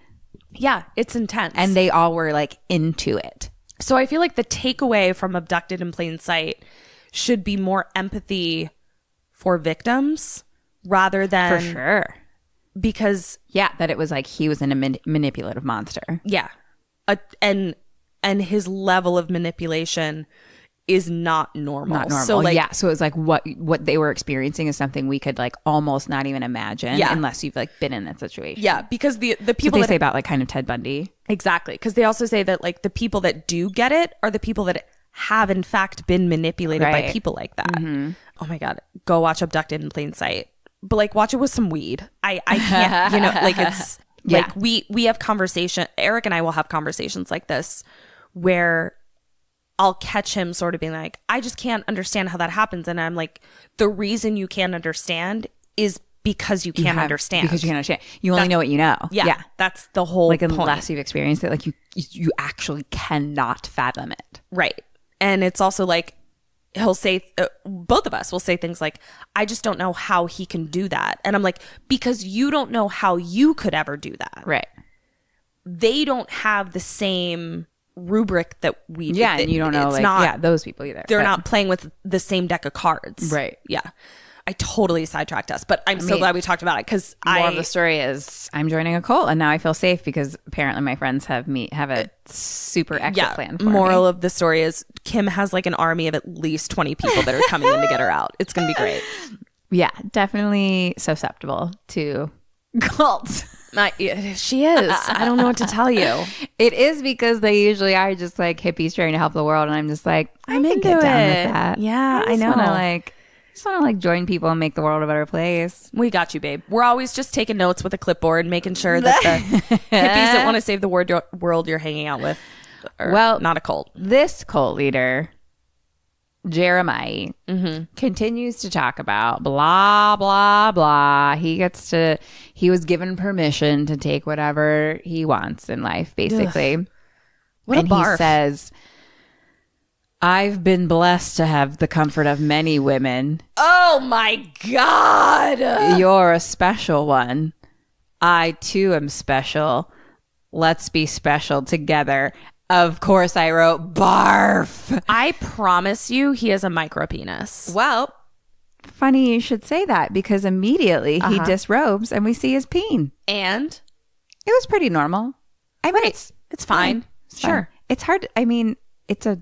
Yeah, it's intense. And they all were like into it. So I feel like the takeaway from Abducted in Plain Sight should be more empathy for victims rather than... For sure. Because... Yeah, that it was like he was a manipulative monster. Yeah. And his level of manipulation is not normal. Not normal. So like, yeah. So it was like what they were experiencing is something we could like almost not even imagine unless you've like been in that situation. Yeah, because the people they say about like kind of Ted Bundy. Exactly. Because they also say that like the people that do get it are the people that have in fact been manipulated by people like that. Mm-hmm. Oh my God. Go watch Abducted in Plain Sight. But like watch it with some weed. I can't, you know, like it's like we have conversation. Eric and I will have conversations like this where I'll catch him sort of being like, I just can't understand how that happens. And I'm like, the reason you can't understand is because you can't understand. Because you can't understand. You only know what you know. Yeah. That's the whole like point. Unless you've experienced it, like you actually cannot fathom it. Right. And it's also like, he'll say, both of us will say things like, I just don't know how he can do that. And I'm like, because you don't know how you could ever do that. Right. They don't have the same rubric that we do. Yeah, and you don't know like those people either. They're not playing with the same deck of cards. Right. Yeah. I totally sidetracked us, but I'm so glad we talked about it because more of the story is I'm joining a cult and now I feel safe because apparently my friends have a super exit plan for moral me. of the story is Kim has like an army of at least 20 people that are coming in to get her out. It's gonna be great. Yeah, definitely susceptible to cults. She is. I don't know what to tell you. It is because they usually are just like hippies trying to help the world, and I'm just like, I'm into get it. down with that. Yeah, I know. I just want to like join people and make the world a better place. We got you, babe. We're always just taking notes with a clipboard, making sure that the hippies that want to save the world you're hanging out with are not a cult. This cult leader, Jeremiah, continues to talk about blah, blah, blah. He was given permission to take whatever he wants in life, basically. Ugh. What a barf. He says, I've been blessed to have the comfort of many women. Oh my God. You're a special one. I too am special. Let's be special together. Of course, I wrote barf. I promise you, he has a micro penis. Well, funny you should say that because immediately he disrobes and we see his peen. And it was pretty normal. I mean, it's fine. Sure. Fine. It's hard. I mean, it's a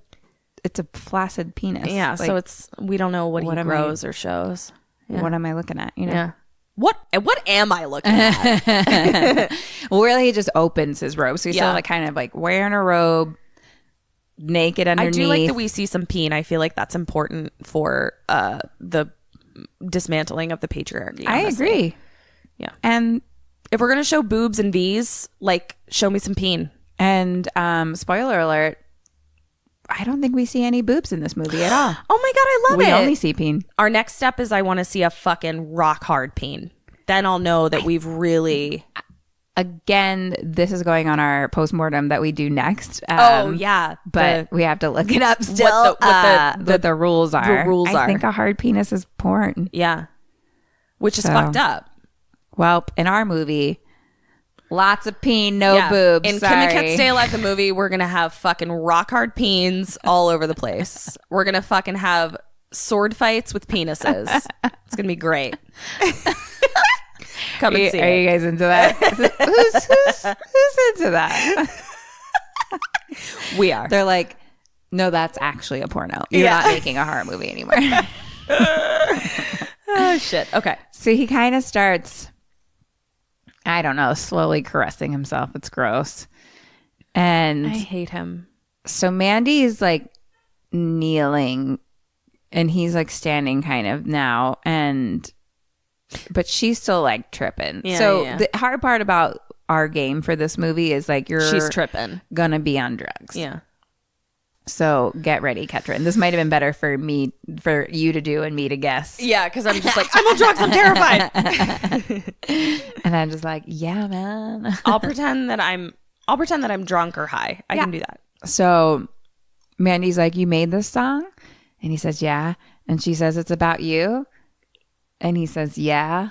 flaccid penis. Yeah. Like, so we don't know what he grows or shows. Yeah. What am I looking at? You know? Yeah. What am I looking at? Well, really, he just opens his robe. So he's still like kind of like wearing a robe, naked underneath. I do like that we see some peen. I feel like that's important for the dismantling of the patriarchy. I agree. Yeah. And if we're going to show boobs and V's, like show me some peen. And spoiler alert, I don't think we see any boobs in this movie at all. Oh my God, I love We it. only see peen. Our next step is I want to see a fucking rock hard peen. Then I'll know that we've really... Again, this is going on our postmortem that we do next. yeah. But we have to look it up still. What the rules are. The rules are. I think a hard penis is porn. Yeah. Which is fucked up. Well, in our movie, lots of peen, no boobs. In Sorry. Kim the Cat Stay Alive, the movie, we're going to have fucking rock hard peens all over the place. We're going to fucking have sword fights with penises. It's going to be great. Come and see Are you guys into that? who's into that? We are. They're like, no, that's actually a porno. You're not making a horror movie anymore. Oh, shit. Okay. So he kind of starts, I don't know, slowly caressing himself. It's gross. And I hate him. so Mandy is like kneeling and he's like standing kind of now. But she's still like tripping. The hard part about our game for this movie is like she's tripping. Gonna be on drugs. Yeah. So get ready, Ketrin. This might have been better for you to do and me to guess. Yeah, because I'm just like, I'm on drugs. I'm terrified. And I'm just like, yeah, man. I'll pretend that I'm drunk or high. I can do that. So Mandy's like, you made this song? And he says, yeah. And she says, it's about you? And he says, yeah.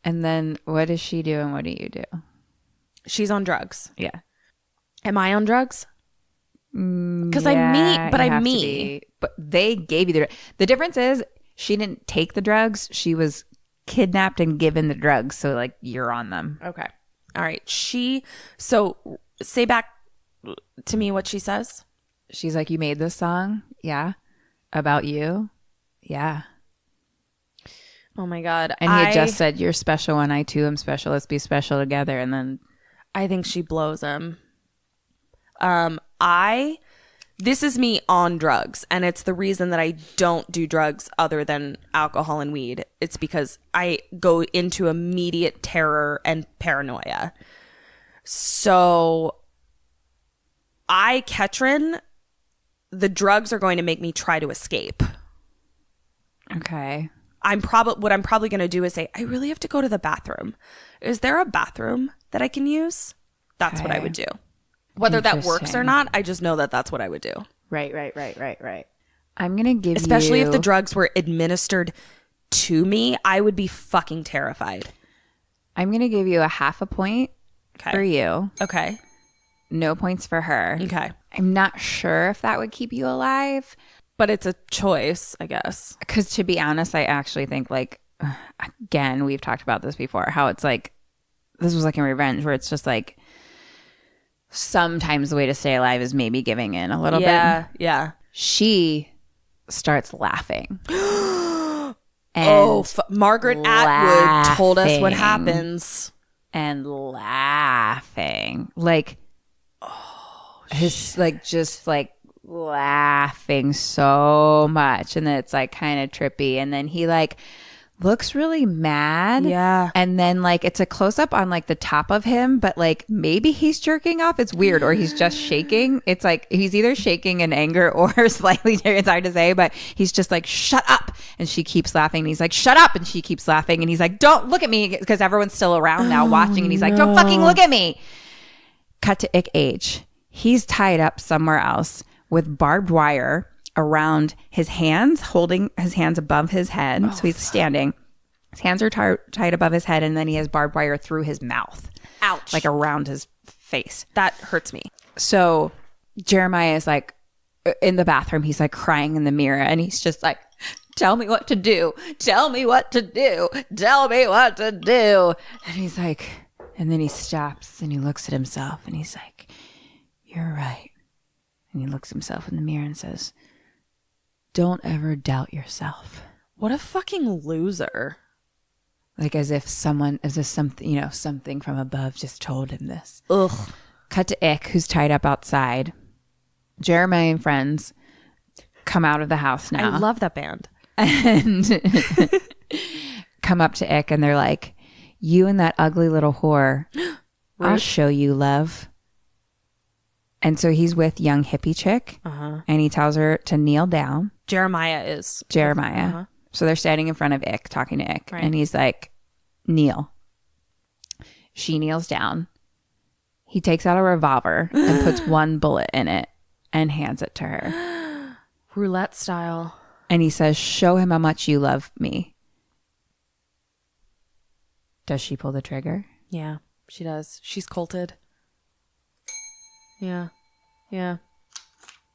And then what does she do and what do you do? She's on drugs. Yeah. Am I on drugs? Because Yeah, I'm me, but you I'm have to me. be. But they gave you the difference is she didn't take the drugs. She was kidnapped and given the drugs. So like you're on them. Okay. All right. So say back to me what she says. She's like, you made this song? Yeah. About you? Yeah. Oh my God. And he had just said, you're special and I too am special. Let's be special together. And then I think she blows him. This is me on drugs, and it's the reason that I don't do drugs other than alcohol and weed. It's because I go into immediate terror and paranoia. So Ketrin, the drugs are going to make me try to escape. okay. What I'm probably going to do is say, I really have to go to the bathroom. Is there a bathroom that I can use? That's what I would do. Whether that works or Interesting. not, I just know that that's what I would do. Right. I'm going to give Especially you... if the drugs were administered to me, I would be fucking terrified. I'm going to give you a half a point Okay. for you. Okay. No points for her. Okay. I'm not sure if that would keep you alive. But it's a choice, I guess. Because to be honest, I actually think like, again, we've talked about this before, how it's like, this was like in Revenge where it's just like, sometimes the way to stay alive is maybe giving in a little bit. Yeah. She starts laughing. Margaret Atwood told us what happens. And laughing. Like, his like just like laughing so much. And then it's like kind of trippy. And then he like looks really mad. Yeah. And then like it's a close up on like the top of him, but like maybe he's jerking off. It's weird. Or he's just shaking. It's like he's either shaking in anger or slightly, it's hard to say, but he's just like, shut up. And she keeps laughing. And he's like, shut up. And she keeps laughing. And he's like, don't look at me, because everyone's still around now watching. And he's like, don't fucking look at me. Cut to Icolas Age. He's tied up somewhere else with barbed wire around his hands, holding his hands above his head. So he's standing. His hands are tied above his head, and then he has barbed wire through his mouth. Ouch. Like around his face. That hurts me. So Jeremiah is like in the bathroom. He's like crying in the mirror, and he's just like, tell me what to do. Tell me what to do. Tell me what to do. And he's like, and then he stops and he looks at himself and he's like, you're right. And he looks himself in the mirror and says, don't ever doubt yourself. What a fucking loser. Like as if something, something from above just told him this. Ugh. Cut to Ick, who's tied up outside. Jeremiah and friends come out of the house now. I love that band. And come up to Ick and they're like, you and that ugly little whore, I'll show you love. And so he's with young hippie chick, and he tells her to kneel down. Jeremiah is. So they're standing in front of Ick, talking to Ick, and he's like, kneel. She kneels down. He takes out a revolver and puts one bullet in it and hands it to her. Roulette style. And he says, show him how much you love me. Does she pull the trigger? Yeah, she does. She's colted. Yeah.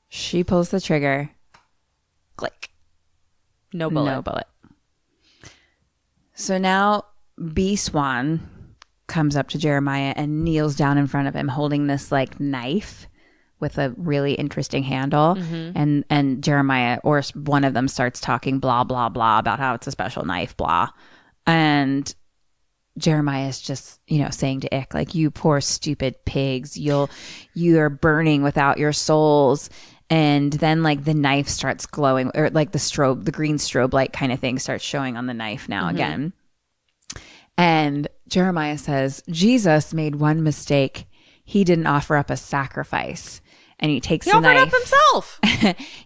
She pulls the trigger. Click. No bullet. No bullet. So now B Swan comes up to Jeremiah and kneels down in front of him holding this like knife with a really interesting handle. And Jeremiah, or one of them, starts talking blah, blah, blah about how it's a special knife, blah. And Jeremiah is just, saying to Ick, like, you poor stupid pigs, you're burning without your souls. And then like the knife starts glowing, or like the green strobe light kind of thing starts showing on the knife now again. And Jeremiah says, Jesus made one mistake. He didn't offer up a sacrifice. And he takes the knife. He offered up himself.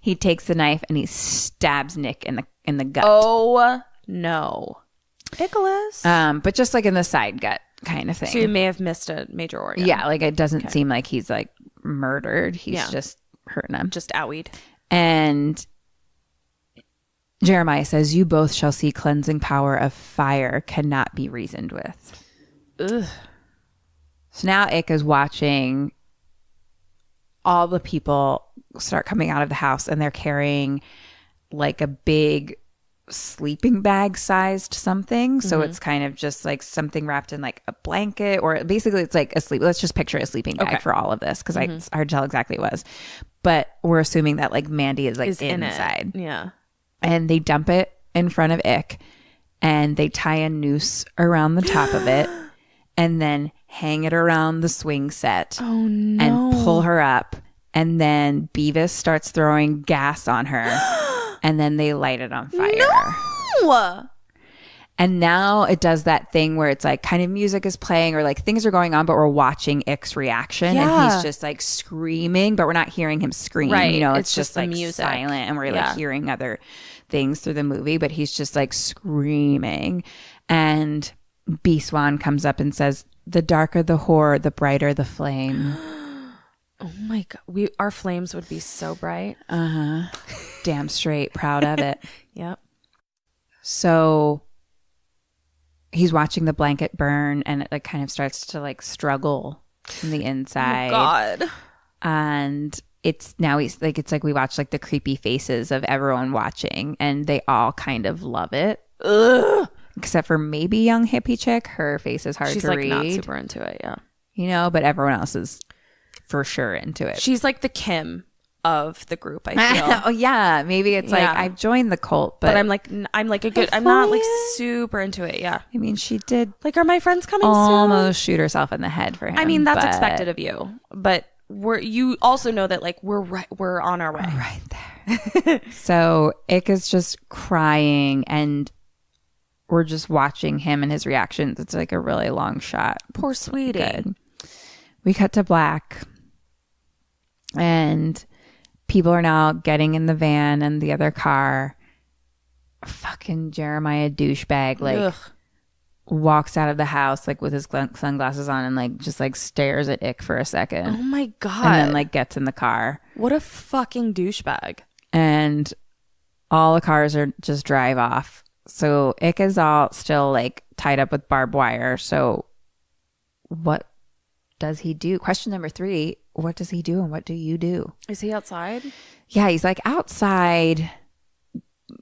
He takes the knife and he stabs Nick in the gut. Oh no. Icolas. But just like in the side gut kind of thing. So you may have missed a major organ. Yeah, like it doesn't seem like he's like murdered. He's just hurting him. Just owied. And Jeremiah says, you both shall see cleansing power of fire cannot be reasoned with. Ugh. So now Ick is watching all the people start coming out of the house, and they're carrying like a big sleeping bag sized something. So it's kind of just like something wrapped in like a blanket, or basically it's like let's just picture a sleeping bag for all of this, because it's hard to tell exactly what it was. But we're assuming that like Mandy is like inside. Yeah. And they dump it in front of Ick, and they tie a noose around the top of it, and then hang it around the swing set. Oh no. And pull her up. And then Beavis starts throwing gas on her, and then they light it on fire. No! And now it does that thing where it's like kind of music is playing, or like things are going on, but we're watching Ick's reaction, and he's just like screaming, but we're not hearing him scream. Right. It's just like music. Silent, and we're like hearing other things through the movie, but he's just like screaming. And B Swan comes up and says, the darker the whore, the brighter the flame. Oh my God. Our flames would be so bright. Damn straight. Proud of it. Yep. So he's watching the blanket burn, and it like kind of starts to like struggle from the inside. Oh God. And it's like we watch like the creepy faces of everyone watching, and they all kind of love it. Ugh. Except for maybe young hippie chick. Her face is hard She's to like read. not super into it. Yeah. But everyone else is for sure into it. She's like the Kim of the group, I feel. Oh yeah, maybe it's like I've joined the cult, but I'm like a good. I'm not like super into it. Yeah, I mean, she did like, are my friends coming almost shoot herself in the head for him. I mean, that's expected of you, but you also know that like we're on our way. Right there. So Ick is just crying, and we're just watching him and his reactions. It's like a really long shot. Poor sweetie. Good. We cut to black, and people are now getting in the van and the other car. Fucking Jeremiah douchebag like walks out of the house like with his sunglasses on, and like just like stares at Ick for a second. Oh my God. And then like gets in the car. What a fucking douchebag. And all the cars are just drive off. So Ick is all still like tied up with barbed wire. So what does he do? Question number 3. What does he do, and what do you do? Is he outside? Yeah, he's like outside.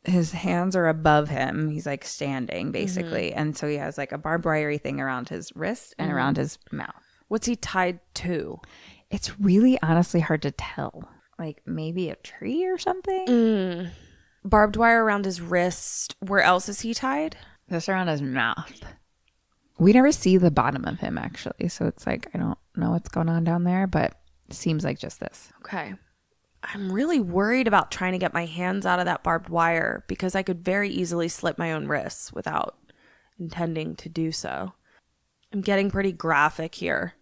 His hands are above him. He's like standing basically. And so he has like a barbed wire thing around his wrist and around his mouth. What's he tied to? It's really honestly hard to tell. Like maybe a tree or something. Barbed wire around his wrist. Where else is he tied? Just around his mouth. We never see the bottom of him actually. So it's like, I don't know what's going on down there, but it seems like just this. Okay. I'm really worried about trying to get my hands out of that barbed wire, because I could very easily slip my own wrists without intending to do so. I'm getting pretty graphic here.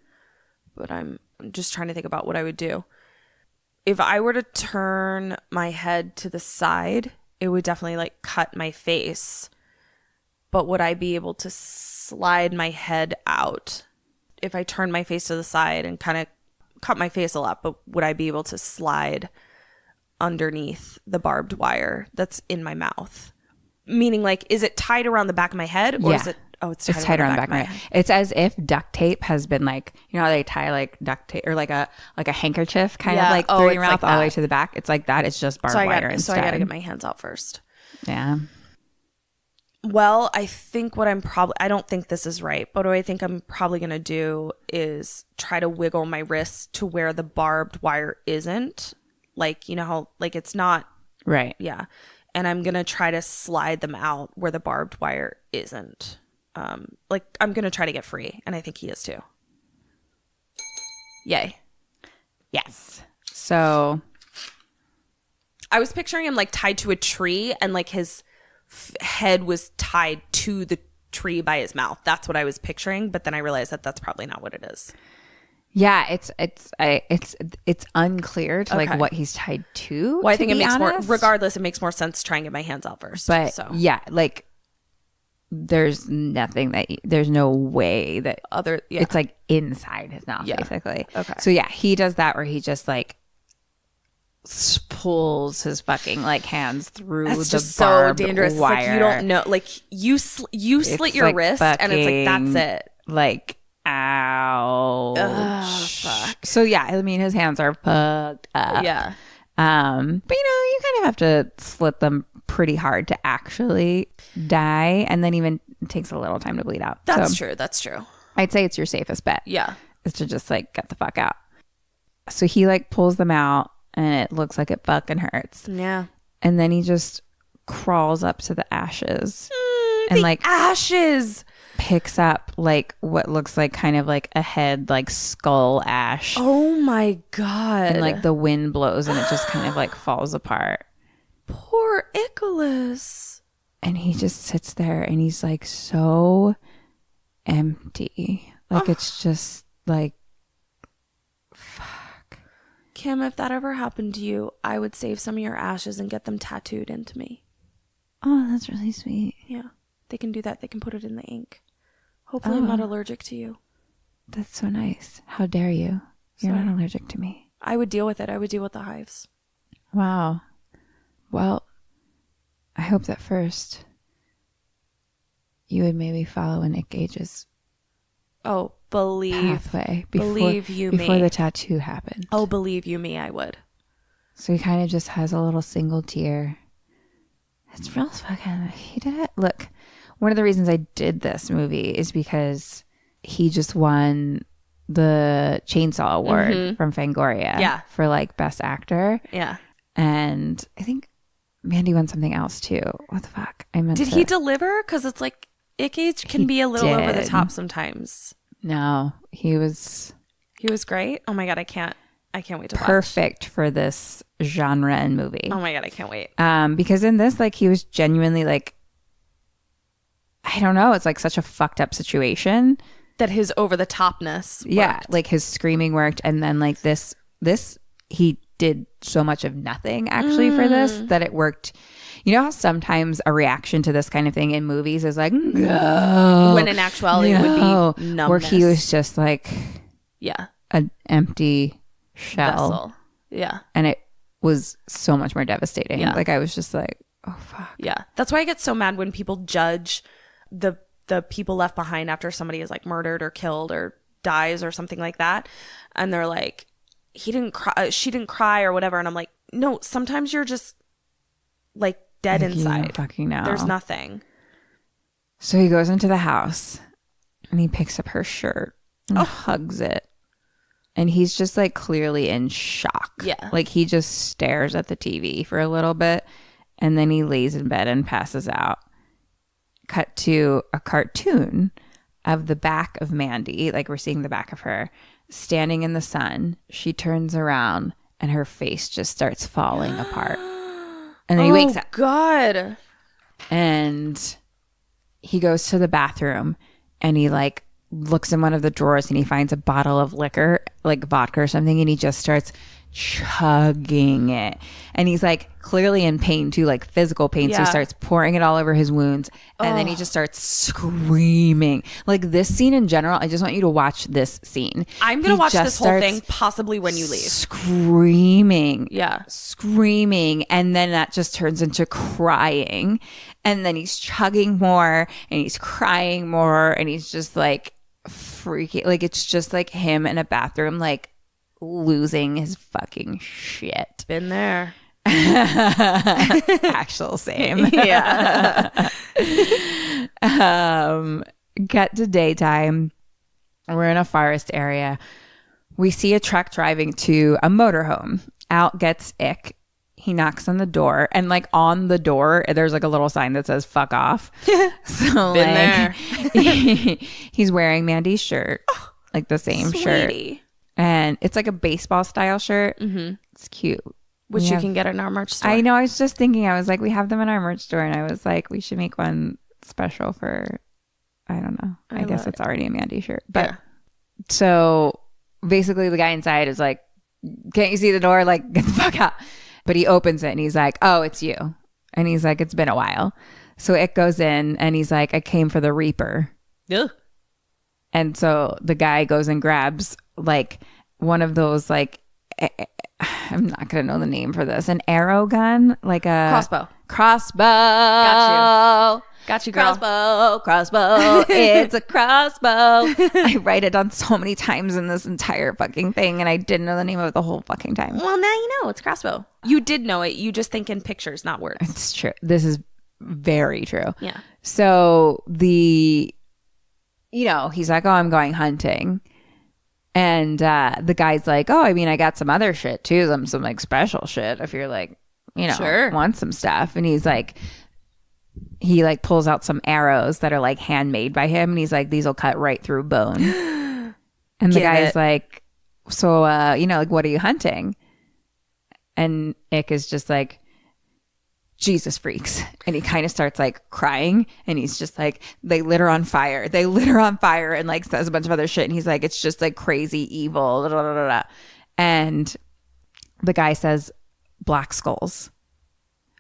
but I'm just trying to think about what I would do. If I were to turn my head to the side, it would definitely like cut my face. But would I be able to slide my head out? If I turn my face to the side and kind of cut my face a lot, but would I be able to slide underneath the barbed wire that's in my mouth? Meaning, like, is it tied around the back of my head, or is it? Oh, it's tied around the back of my head. It's as if duct tape has been like, you know how they tie like duct tape or like a handkerchief kind of like through your mouth like all the way to the back. It's like that. It's just barbed wire instead. So I got to get my hands out first. Yeah. Well, I think I don't think this is right, but what I think I'm probably going to do is try to wiggle my wrists to where the barbed wire isn't. Like, you know how, like, it's not. Right. Yeah. And I'm going to try to slide them out where the barbed wire isn't. Like, I'm going to try to get free. And I think he is too. Yay. Yes. So I was picturing him like tied to a tree and like his head was tied to the tree by his mouth. That's what I was picturing. But then I realized that that's probably not what it is. Yeah, it's unclear to like what he's tied to. Well, I think it makes honest. regardless, it makes more sense to try and get my hands out first. But so yeah, like there's no way that it's like inside his mouth basically. Okay. So yeah, he does that where he just like pulls his fucking like hands through that's the just barbed so dangerous. wire. It's like you don't know, like you slit your like wrist and it's like that's it. Like ouch. Ugh, fuck. So yeah, I mean his hands are fucked up. Yeah. But you kind of have to slit them pretty hard to actually die, and then even it takes a little time to bleed out. That's true. I'd say it's your safest bet. Yeah. Is to just like get the fuck out. So he like pulls them out and it looks like it fucking hurts. Yeah. And then he just crawls up to the ashes and like ashes picks up like what looks like kind of like a head, like skull ash. Oh my God. And like the wind blows and it just kind of like falls apart. Poor Icolas. And he just sits there and he's like so empty. Like it's just like, fuck. Kim, if that ever happened to you, I would save some of your ashes and get them tattooed into me. Oh, that's really sweet. Yeah. They can do that. They can put it in the ink. Hopefully I'm not allergic to you. That's so nice. How dare you? You're not allergic to me. I would deal with it. I would deal with the hives. Wow. Well, I hope that first you would maybe follow in Nick Cage's pathway before the tattoo happened. Oh, believe you me, I would. So he kind of just has a little single tear. It's real fucking, he did it. Look, one of the reasons I did this movie is because he just won the Chainsaw Award from Fangoria for like best actor. Yeah. And I think Mandy won something else too. What the fuck? Did he deliver? Because it's like Ick Age can be a little over the top sometimes. No, he was great. Oh my God, I can't wait to watch. Perfect for this genre and movie. Oh my God, I can't wait. Because in this, like, he was genuinely like, I don't know, it's like such a fucked up situation that his over the topness worked. Yeah, like his screaming worked, and then like this he did so much of nothing actually for this that it worked. You know how sometimes a reaction to this kind of thing in movies is like, no, when in actuality it would be numbness. Where he was just like, yeah, an empty shell. Vessel. Yeah. And it was so much more devastating. Yeah. Like I was just like, oh fuck. Yeah. That's why I get so mad when people judge the people left behind after somebody is like murdered or killed or dies or something like that. And they're like, he didn't cry, she didn't cry or whatever. And I'm like, no, sometimes you're just like dead Like, inside. you don't fucking know. There's nothing. So he goes into the house and he picks up her shirt and hugs it. And he's just like clearly in shock. Yeah. Like he just stares at the TV for a little bit and then he lays in bed and passes out. Cut to a cartoon of the back of Mandy. Like we're seeing the back of her standing in the sun. She turns around and her face just starts falling apart. And then he wakes up. God. And he goes to the bathroom and he like looks in one of the drawers and he finds a bottle of liquor, like vodka or something, and he just starts chugging it. And he's like clearly in pain too, like physical pain. So he starts pouring it all over his wounds, and then he just starts screaming. Like this scene in general, I just want you to watch this scene. I'm gonna watch this whole thing possibly when you leave. Screaming. Yeah. Screaming. And then that just turns into crying. And then he's chugging more and he's crying more, and he's just like freaking, like it's just like him in a bathroom, like losing his fucking shit. Been there. Actual same. Yeah. Cut to daytime. We're in a forest area. We see a truck driving to a motorhome. Out gets Ick. He knocks on the door, and like on the door there's like a little sign that says "fuck off." So Been like there. he's wearing Mandy's shirt, like the same shirt. Sweetie. And it's like a baseball style shirt. Mm-hmm. It's cute. Which you can get at our merch store. I know. I was just thinking, I was like, we have them in our merch store. And I was like, we should make one special for, I don't know. I guess it's already a Mandy shirt. But so basically the guy inside is like, can't you see the door? Like, get the fuck out. But he opens it and he's like, oh, it's you. And he's like, it's been a while. So it goes in and he's like, I came for the Reaper. Ugh. And so the guy goes and grabs like one of those, like, I'm not going to know the name for this, an arrow gun, like a crossbow. Got you, girl. Crossbow. It's a crossbow. I write it down so many times in this entire fucking thing, and I didn't know the name of it the whole fucking time. Well, now you know. It's crossbow. You did know it. You just think in pictures, not words. It's true. This is very true. Yeah. So he's like, oh, I'm going hunting. And the guy's like, oh, I mean, I got some other shit too. Some like special shit if you're like, sure, want some stuff. And he's like, he like pulls out some arrows that are like handmade by him. And he's like, these will cut right through bone. And the guy's like, so, like, what are you hunting? And Ick is just like, Jesus freaks. And he kind of starts like crying, and he's just like, they lit her on fire, and like says a bunch of other shit, and he's like, it's just like crazy evil, blah, blah, blah, blah. And the guy says black skulls,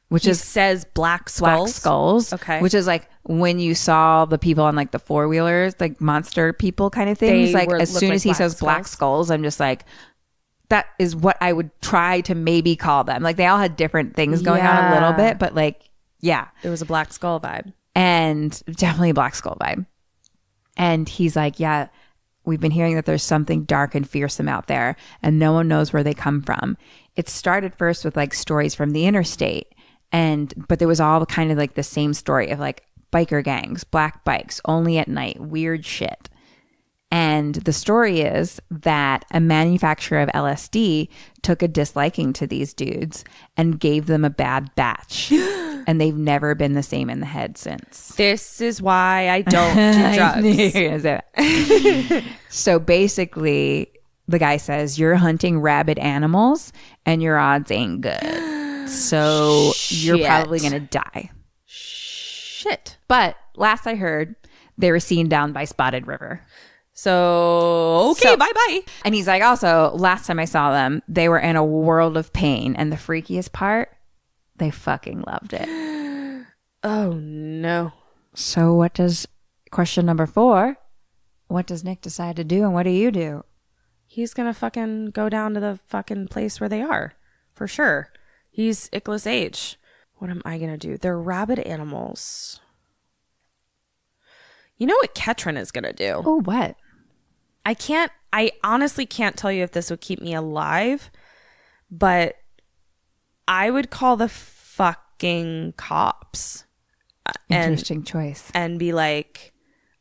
which says black skulls. Okay. Which is like when you saw the people on like the four-wheelers, like monster people kind of things, like as soon as he says black skulls, I'm just like, that is what I would try to maybe call them. Like they all had different things going on a little bit, but like, yeah. There was a black skull vibe. And definitely a black skull vibe. And he's like, yeah, we've been hearing that there's something dark and fearsome out there, and no one knows where they come from. It started first with like stories from the interstate, but there was all kind of like the same story of like biker gangs, black bikes, only at night, weird shit. And the story is that a manufacturer of LSD took a disliking to these dudes and gave them a bad batch. And they've never been the same in the head since. This is why I don't do drugs. So basically, the guy says, you're hunting rabid animals and your odds ain't good. So you're probably going to die. Shit. But last I heard, they were seen down by Spotted River. So, bye-bye. And he's like, also, last time I saw them, they were in a world of pain. And the freakiest part, they fucking loved it. Oh, no. So question number 4, what does Nick decide to do and what do you do? He's going to fucking go down to the fucking place where they are. For sure. He's Icolas Age. What am I going to do? They're rabid animals. You know what Ketrin is going to do? Oh, what? I honestly can't tell you if this would keep me alive, but I would call the fucking cops. Interesting choice. And be like,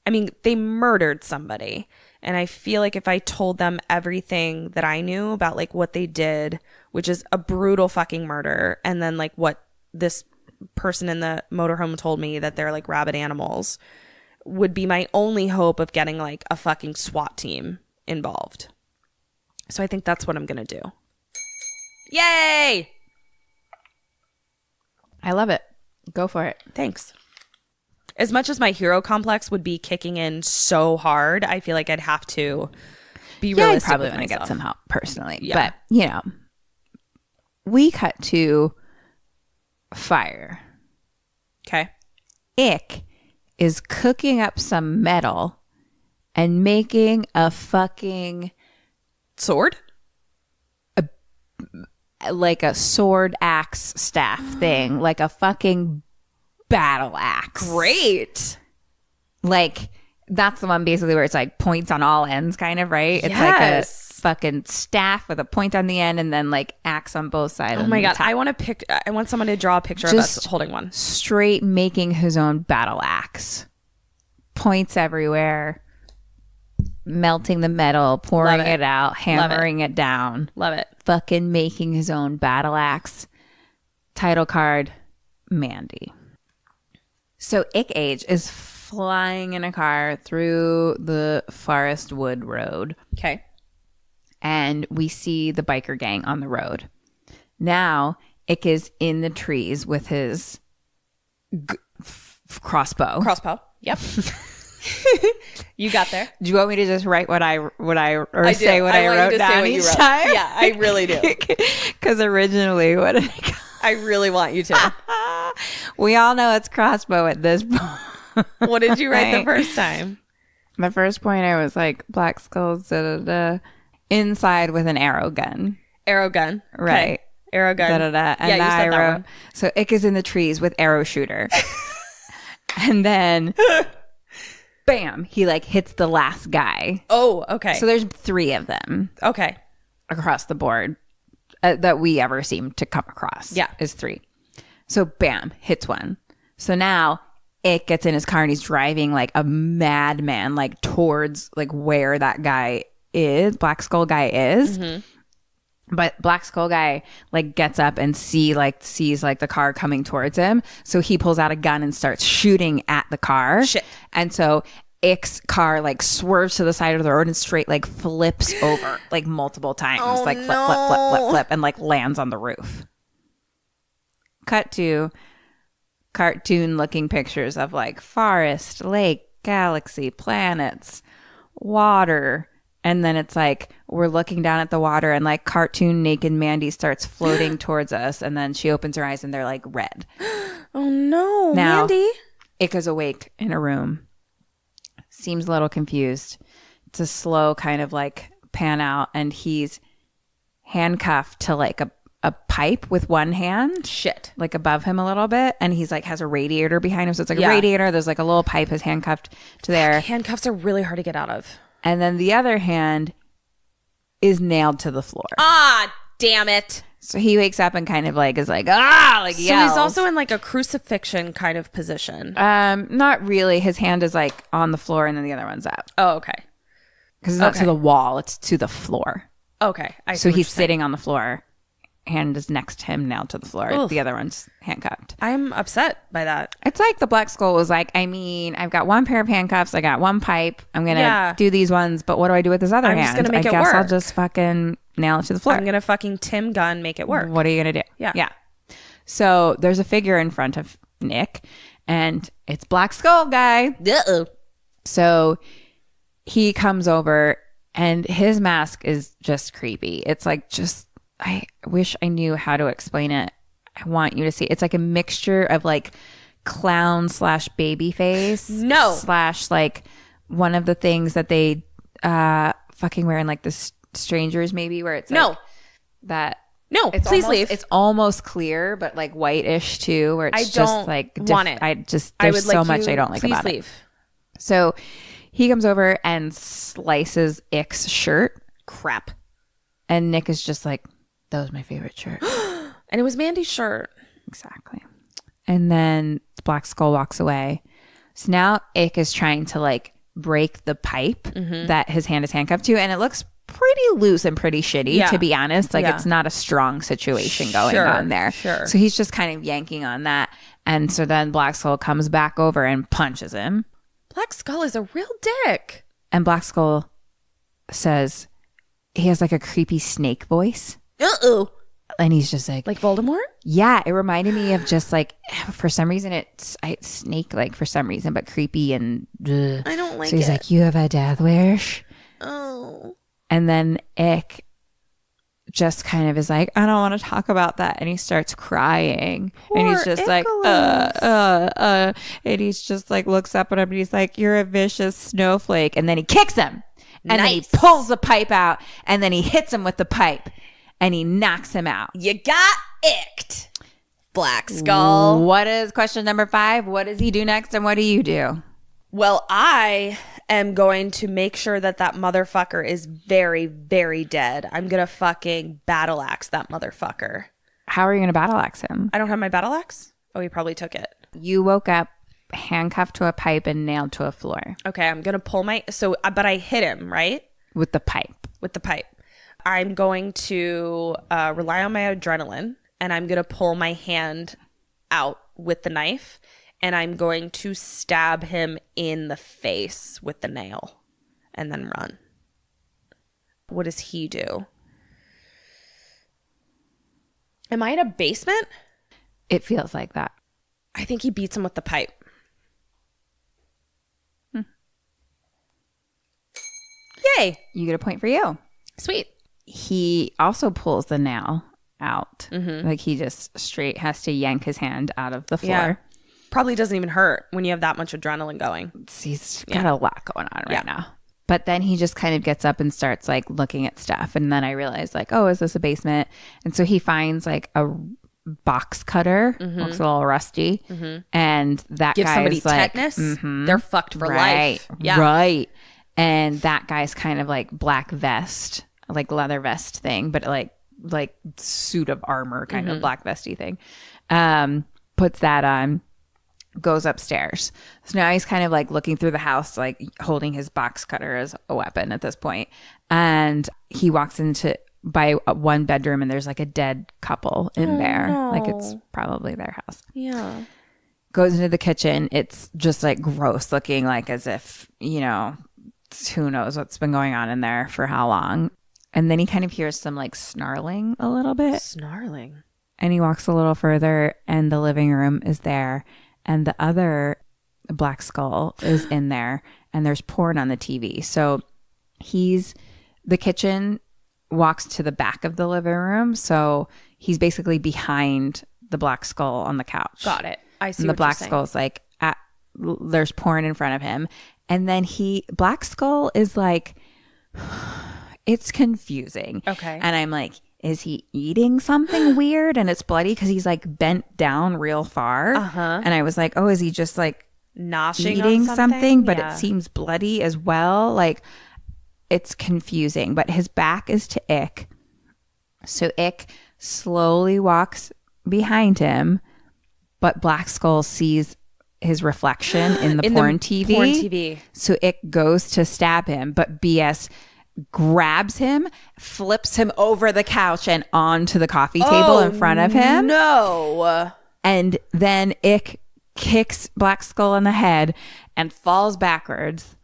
I mean, they murdered somebody. And I feel like if I told them everything that I knew about like what they did, which is a brutal fucking murder, and then like what this person in the motorhome told me that they're like rabid animals, would be my only hope of getting like a fucking SWAT team involved. So I think that's what I'm going to do. Yay! I love it. Go for it. Thanks. As much as my hero complex would be kicking in so hard, I feel like I'd have to be I'd realistic. probably with want to get myself. some help personally. Yeah. But, you know, we cut to fire. Okay. Ick is cooking up some metal and making a fucking Sword? like a sword axe staff thing, like a fucking battle axe. Great. Like that's the one basically where it's like points on all ends kind of, right? It's like a Yes. fucking staff with a point on the end and then like axe on both sides. Oh my God. I want someone to draw a picture of Just us holding one. straight making his own battle axe. Points everywhere. Melting the metal, pouring Love it. it out, hammering it down. Love it. Fucking making his own battle axe. Title card, Mandy. So Ick Age is flying in a car through the forest wood road. Okay. And we see the biker gang on the road. Now, Ick is in the trees with his crossbow. Crossbow. Yep. You got there. Do you want me to just write what I do. say what I want you wrote to say down what you each wrote. time? Yeah, I really do. Because originally, what did I I really want you to. we all know it's crossbow at this point. What did you write the Right. first time? The first point I was like black skulls inside with an arrow gun. Arrow gun. Okay. Right. Arrow gun. And yeah, you now said I that wrote, one. so Ick is in the trees with arrow shooter. And then bam, he like hits the last guy. Oh, okay. So there's 3 of them Okay. across the board that we ever seem to come across. Yeah. Is 3. So bam, hits one. So now Ick gets in his car and he's driving like a madman, like towards like where that guy is, Black Skull guy is. But Black Skull guy like gets up and sees like the car coming towards him. So he pulls out a gun and starts shooting at the car. Shit. And so Ick's car like swerves to the side of the road and straight like flips over like multiple times. Like flip, and like lands on the roof. Cut to cartoon looking pictures of like forest, lake, galaxy, planets, water. And then it's like we're looking down at the water and like cartoon naked Mandy starts floating towards us. And then she opens her eyes and they're like red. Oh no, Now, Mandy. Ick is awake in a room. Seems a little confused. It's a slow kind of like pan out and he's handcuffed to like a pipe with one hand. Shit. Like above him a little bit. And he's like has a radiator behind him. So it's like Yeah. a radiator. There's like a little pipe is handcuffed to there. Handcuffs are really hard to get out of. And then the other hand is nailed to the floor. Ah, damn it. So he wakes up and kind of like is like, like So yells. he's also in like a crucifixion kind of position. Not really. His hand is like on the floor and then the other one's up. Oh, okay. Because it's not Okay. to the wall, it's to the floor. Okay. I see So what he's you're saying. sitting on the floor. Hand is next to him, nailed to the floor. Oof. The other one's handcuffed. I'm upset by that. It's like the Black Skull was like, I mean, I've got one pair of handcuffs. I got one pipe. I'm going to Yeah. do these ones. But what do I do with this other I'm hand? just gonna make I it guess I'll work. just fucking nail it to the floor. I'm gonna fucking Tim Gunn make it work. What are you going to do? Yeah. Yeah. So there's a figure in front of Nick and it's Black Skull guy. Uh-oh. So he comes over and his mask is just creepy. It's like just, I wish I knew how to explain it. I want you to see. It's like a mixture of like clown / baby face. No. / like one of the things that they fucking wear in like the strangers maybe where it's like No. that. No, It's please almost, leave. It's almost clear, but like whitish too, where it's I just don't like want it. I just I there's would so like much you, I don't like please about it. leave. So he comes over and slices Ick's shirt, Crap. and Nick is just like, "That was my favorite shirt." And it was Mandy's shirt. Exactly. And then Black Skull walks away. So now Ick is trying to like break the pipe that his hand is handcuffed to, and it looks pretty loose and pretty shitty, Yeah. to be honest. Like Yeah. it's not a strong situation going Sure, on there. sure. So he's just kind of yanking on that. And so then Black Skull comes back over and punches him. Black Skull is a real dick. And Black Skull says he has like a creepy snake voice. Uh-oh. And he's just like Voldemort? yeah, it reminded me of just like, for some reason, it's snake like for some reason, but creepy and I don't like so he's it. like, you have a death wish? Oh. And then Ick just kind of is like, I don't want to talk about that. And he starts crying. And he's just like, and he's just like, looks up at him and he's like, you're a vicious snowflake. And then he kicks him. And then he pulls the pipe out and then he hits him with the pipe and he knocks him out. You got icked, Black Skull. What is question number 5? What does he do next and what do you do? Well, I am going to make sure that motherfucker is very, very dead. I'm going to fucking battle axe that motherfucker. How are you going to battle axe him? I don't have my battle axe? Oh, he probably took it. You woke up handcuffed to a pipe and nailed to a floor. Okay, I'm going to pull but I hit him, right? With the pipe. With the pipe. I'm going to rely on my adrenaline and I'm going to pull my hand out with the knife and I'm going to stab him in the face with the nail and then run. What does he do? Am I in a basement? It feels like that. I think he beats him with the pipe. Yay. You get a point for you. Sweet. He also pulls the nail out. Like he just straight has to yank his hand out of the floor. Yeah. Probably doesn't even hurt when you have that much adrenaline going. He's got a lot going on right now. But then he just kind of gets up and starts like looking at stuff. And then I realized like, oh, is this a basement? And so he finds like a box cutter. Looks a little rusty. And that Give guy somebody is like, tetanus. They're fucked for life. Yeah. Right. And that guy's kind of like black vest, like leather vest thing, but like suit of armor kind of black vesty thing. Puts that on, goes upstairs. So now he's kind of like looking through the house, like holding his box cutter as a weapon at this point. And he walks into by one bedroom and there's like a dead couple in there. No. Like it's probably their house. Yeah. Goes into the kitchen. It's just like gross looking, like as if, you know, who knows what's been going on in there for how long. And then he kind of hears some like snarling a little bit. Snarling. And he walks a little further and the living room is there. And the other Black Skull is in there. And there's porn on the TV. So the kitchen walks to the back of the living room. So he's basically behind the Black Skull on the couch. Got it. I see And the what you're Black saying. Skull's like, there's porn in front of him. And then Black Skull is like, it's confusing. Okay. And I'm like, is he eating something weird and it's bloody? Because he's like bent down real far. And I was like, oh, is he just like Noshing eating on something? But Yeah. it seems bloody as well. Like it's confusing. But his back is to Ick. So Ick slowly walks behind him. But Black Skull sees his reflection in the porn TV. Porn TV. So Ick goes to stab him, but BS grabs him, flips him over the couch and onto the coffee table in front of him. No. And then Ick kicks Black Skull in the head and falls backwards.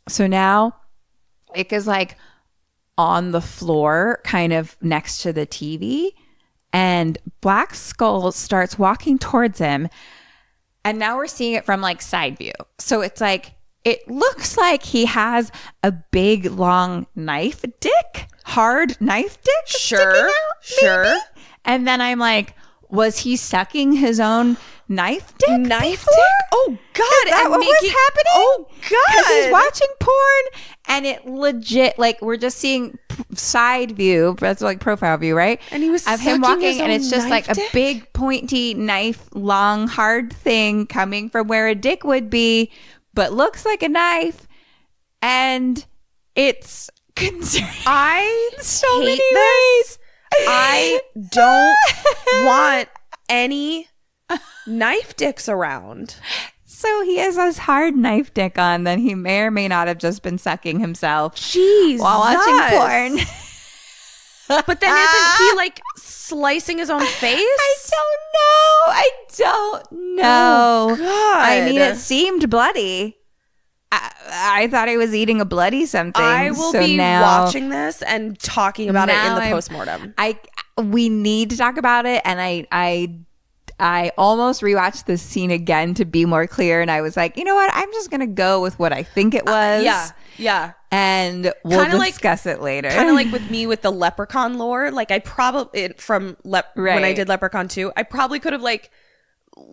So now Ick is like on the floor, kind of next to the TV. And Black Skull starts walking towards him. And now we're seeing it from like side view. So it's like, it looks like he has a big, long knife dick, hard knife dick. Sure, sticking out, sure. maybe? And then I'm like, was he sucking his own knife dick? Knife before? dick? Oh, God. Is that and what was happening? Oh, God. Because he's watching porn and it legit, like, we're just seeing side view, that's like profile view, right? And he was of him sucking walking his and own it's just like knife a dick? big pointy knife, long, hard thing coming from where a dick would be, but looks like a knife. And it's concerning. I so hate many this. ways. I don't want any knife dicks around. So he has this hard knife dick on that he may or may not have just been sucking himself Jeez. while watching porn. But then isn't he like slicing his own face? I don't know. Oh, God. I mean, it seemed bloody. I thought he was eating a bloody something. I will so be now, watching this and talking about it in now the I'm- postmortem. we need to talk about it. And I almost rewatched this scene again to be more clear. And I was like, you know what? I'm just going to go with what I think it was. Yeah. And we'll Kinda discuss it later. Kind of like with me with the Leprechaun lore. Like I probably, when I did Leprechaun 2, I probably could have like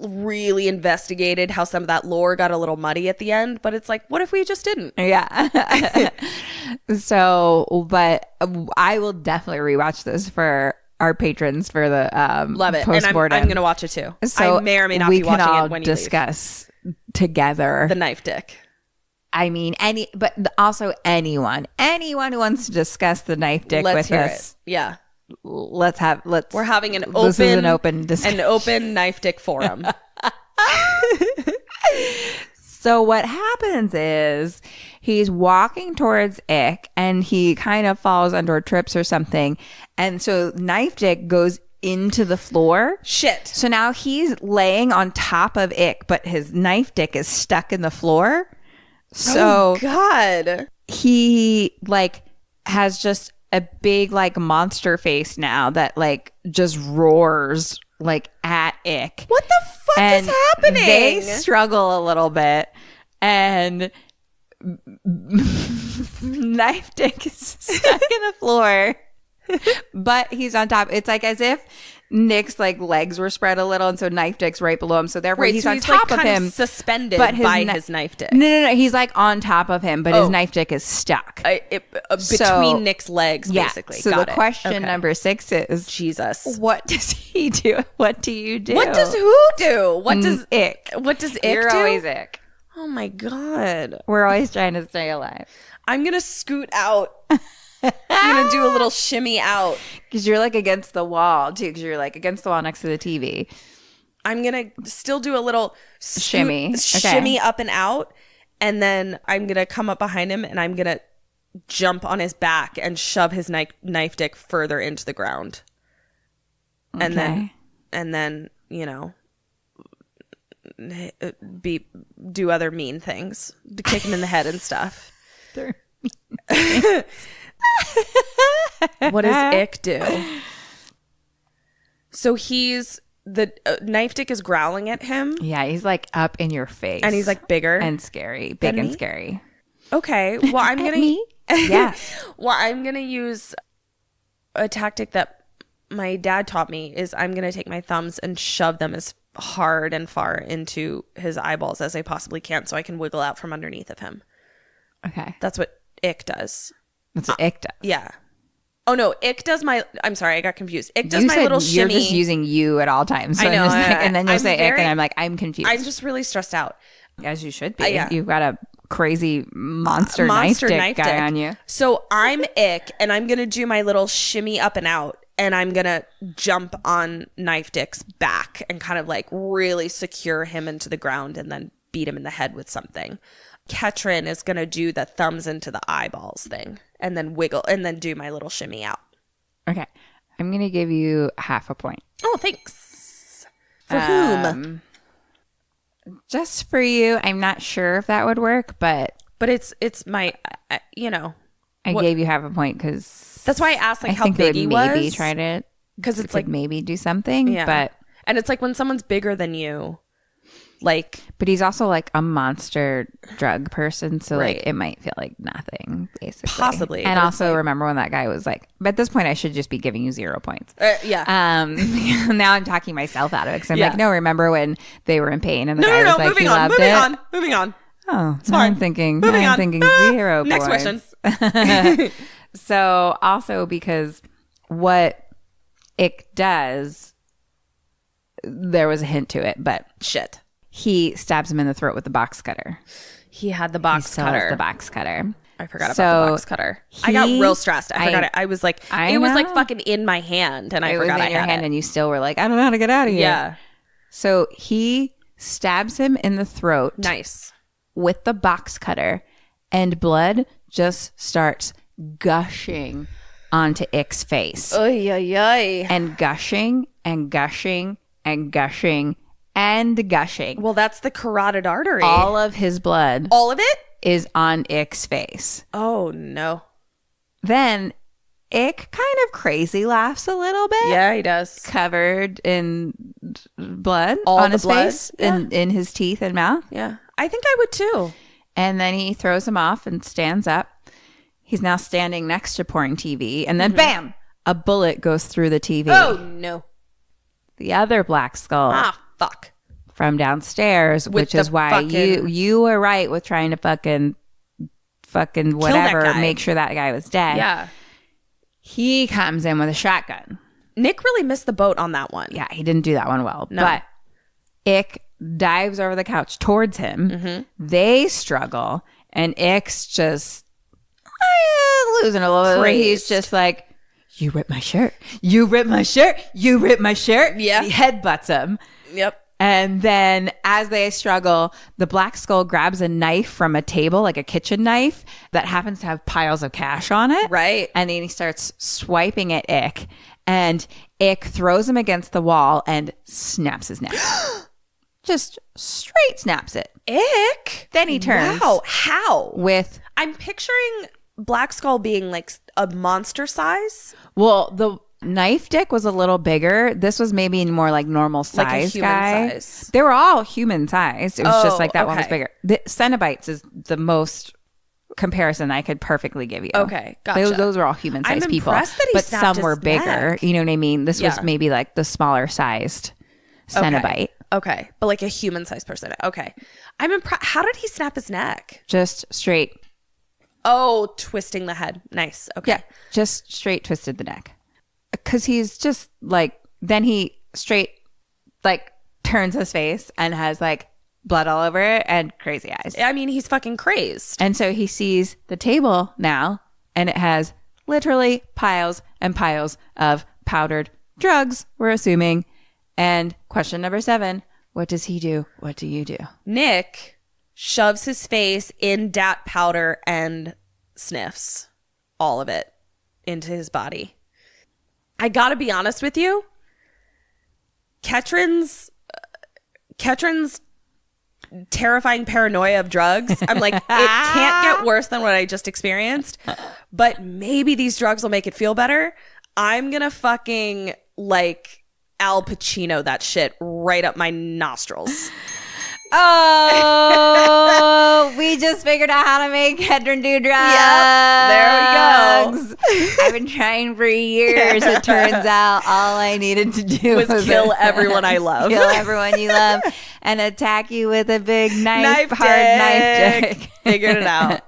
really investigated how some of that lore got a little muddy at the end. But it's like, what if we just didn't? Yeah. So, but I will definitely rewatch this for our patrons for the Love it. And I'm going to watch it too. So I may or may not be watching it when you discuss together the knife dick. I mean, but also anyone who wants to discuss the knife dick Let's with hear us. it. Yeah. We're having this is an open discussion. An open knife dick forum. So what happens is he's walking towards Ick and he kind of falls under trips or something. And so knife dick goes into the floor. Shit. So now he's laying on top of Ick, but his knife dick is stuck in the floor. So God. He like has just a big like monster face now that like just roars like at Ick. What the fuck is happening? They struggle a little bit and knife dick is stuck in the floor, but he's on top. It's like as if Nick's like legs were spread a little, and so knife dick's right below him. So therefore, he's on top like of him, suspended but his knife dick. No. He's like on top of him, but his knife dick is stuck between Nick's legs, basically. So Got the it. question number 6 is, Jesus, what does he do? What do you do? what does who do? What does Ick? What does Ick You're do? always Ick. Oh my God. We're always trying to stay alive. I'm gonna scoot out. I'm gonna do a little shimmy out because you're like against the wall too. Because you're like against the wall next to the TV. I'm gonna still do a little shimmy up and out, and then I'm gonna come up behind him and I'm gonna jump on his back and shove his knife dick further into the ground, and then you know, do other mean things, kick him in the head and stuff. What does Ick do? So the knife dick is growling at him. Yeah, he's like up in your face, and he's like bigger and scary, big and scary. Okay, well I'm gonna me. Yes. Well, I'm gonna use a tactic that my dad taught me. Is I'm gonna take my thumbs and shove them as hard and far into his eyeballs as I possibly can, so I can wiggle out from underneath of him. Okay, that's what Ick does. That's what Ick does. Yeah. Oh no, Ick does I'm sorry, I got confused. Ick does my little shimmy. You're just using you at all times. So I know. I'm just like, and then you'll say Ick, and I'm like, I'm confused. I'm just really stressed out. As you should be. You've got a crazy monster knife dick guy on you. So I'm Ick, and I'm gonna do my little shimmy up and out, and I'm gonna jump on Knife Dick's back and kind of like really secure him into the ground, and then beat him in the head with something. Ketrin is gonna do the thumbs into the eyeballs thing, and then wiggle, and then do my little shimmy out. Okay, I'm gonna give you half a point. Oh, thanks. For whom? Just for you. I'm not sure if that would work, but it's my, you know. I gave you half a point because that's why I asked like how think big he was. Maybe tried it because it's like maybe do something. Yeah, and it's like when someone's bigger than you. But he's also like a monster drug person, so right. like it might feel like nothing, basically. Possibly. And also remember when that guy was like, but at this point I should just be giving you 0 points. Yeah. Now I'm talking myself out of it because I'm like, no, remember when they were in pain and the guy was like, moving he on, loved it. moving on. Oh, it's fine. I'm thinking 0 Next points. question. So also because what Ick does, there was a hint to it, but shit. He stabs him in the throat with the box cutter. He had the box cutter. The box cutter. I forgot about the box cutter. I got real stressed. I forgot it. I was like, it was like fucking in my hand, and I forgot I had it. It was in your hand, and you still were like, I don't know how to get out of here. Yeah. So he stabs him in the throat. Nice. With the box cutter, and blood just starts gushing onto Ick's face. Oy, oy, oy. And gushing and gushing and gushing and gushing. Well, that's the carotid artery. All of his blood. All of it? Is on Ick's face. Oh, no. Then Ick kind of crazy laughs a little bit. Yeah, he does. Covered in blood All on the his blood? face and in his teeth and mouth. Yeah. I think I would too. And then he throws him off and stands up. He's now standing next to pouring TV. And then bam, a bullet goes through the TV. Oh, no. The other black skull Ah, fuck. from downstairs, which the is why fucking- you were right with trying to fucking whatever, guy. make sure that guy was dead. Yeah. He comes in with a shotgun. Nick really missed the boat on that one. Yeah, he didn't do that one well. No. But Ick dives over the couch towards him. They struggle, and Ick's just losing a little bit. He's just like, you ripped my shirt. You ripped my shirt. You ripped my shirt. Yeah. He headbutts him. Yep. And then as they struggle, the black skull grabs a knife from a table, like a kitchen knife that happens to have piles of cash on it. Right. And then he starts swiping at Ick. And Ick throws him against the wall and snaps his neck. Just straight snaps it. Ick. Then he turns. Wow. How? With, I'm picturing Black Skull being like a monster size. well, the knife dick was a little bigger. This was maybe more like normal size Like a human guy. size. They were all human size. It was just Oh, like that one was okay. bigger. The Cenobites is the most comparison I could perfectly give you. Okay, gotcha. Those were all human sized I'm people. impressed that he but snapped some were his bigger. neck. You know what I mean? This was Yeah. maybe like the smaller sized Cenobite. Okay. But like a human sized person. Okay. I'm impressed. How did he snap his neck? Just straight. Oh, twisting the head. Nice. Okay. Yeah. Just straight twisted the neck. Because he's just like, then he straight like turns his face and has like blood all over it and crazy eyes. I mean, he's fucking crazed. And so he sees the table now and it has literally piles and piles of powdered drugs, we're assuming. And question number 7, what does he do? What do you do? Nick shoves his face in dat powder and sniffs all of it into his body. I gotta be honest with you. Ketrin's terrifying paranoia of drugs. I'm like, it can't get worse than what I just experienced, but maybe these drugs will make it feel better. I'm gonna fucking like Al Pacino that shit right up my nostrils. Oh, we just figured out how to make Hedron do drugs. Yep, there we go. I've been trying for years. It turns out all I needed to do Was kill everyone I love. Kill everyone you love and attack you with a big knife Knife dick. Figured it out.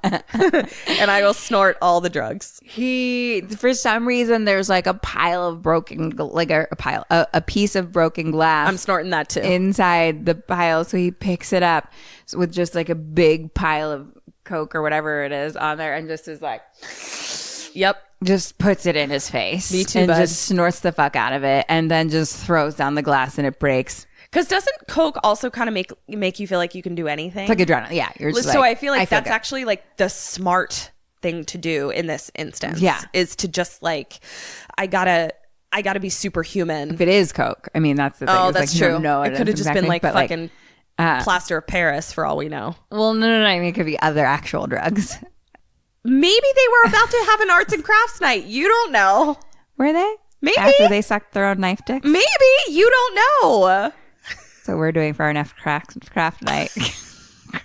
And I will snort all the drugs. He, for some reason, there's like a pile of broken, like a piece of broken glass. I'm snorting that too. Inside the pile, so he picks it up with just like a big pile of Coke or whatever it is on there, and just is like, Yep. just puts it in his face. Me too, and bud. just snorts the fuck out of it, and then just throws down the glass and it breaks. Because doesn't Coke also kind of make you feel like you can do anything? It's like adrenaline. Yeah, you're just So like, I feel like that's good. actually like the smart thing to do in this instance. Yeah. Is to just like, I gotta be superhuman. If it is Coke, I mean that's the thing. Oh, It's that's like, you true. don't know It could have just been exactly, like but, fucking plaster of Paris for all we know. Well, no. I mean, it could be other actual drugs. Maybe they were about to have an arts and crafts night. You don't know. Were they? Maybe. After they sucked their own knife dicks? Maybe you don't know. So we're doing for our next craft night.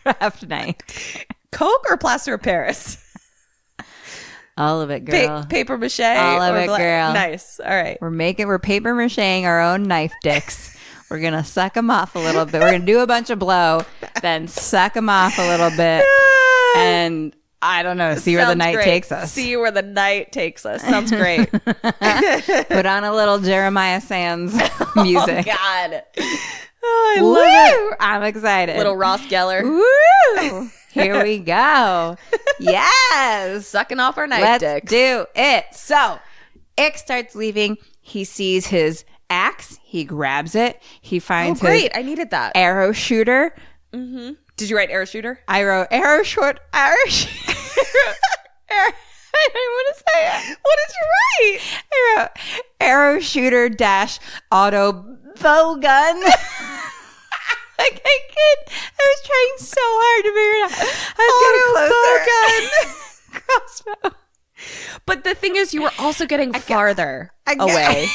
Craft night. Coke or plaster of Paris? All of it, girl. Paper mache. All of or it, girl. Nice. All right. We're paper macheing our own knife dicks. We're going to suck them off a little bit. We're going to do a bunch of blow, then suck them off a little bit. And I don't know, see where the Sounds night great. takes us. See where the night takes us. Sounds great. Put on a little Jeremiah Sands music. Oh, God. Oh, I love it. I'm excited. Little Ross Geller. Woo! Here we go. Yes. Sucking off our knife Let's dicks. do it. So, Ick starts leaving. He sees his axe. He grabs it. He Oh, finds great. his I needed that. arrow shooter. Did you write arrow shooter? I wrote arrow shooter. I don't want to say it. What did you write? I wrote arrow shooter dash auto bow gun. Like I was trying so hard to figure it out. I was getting closer. Crossbow. But the thing is, you were also getting farther away.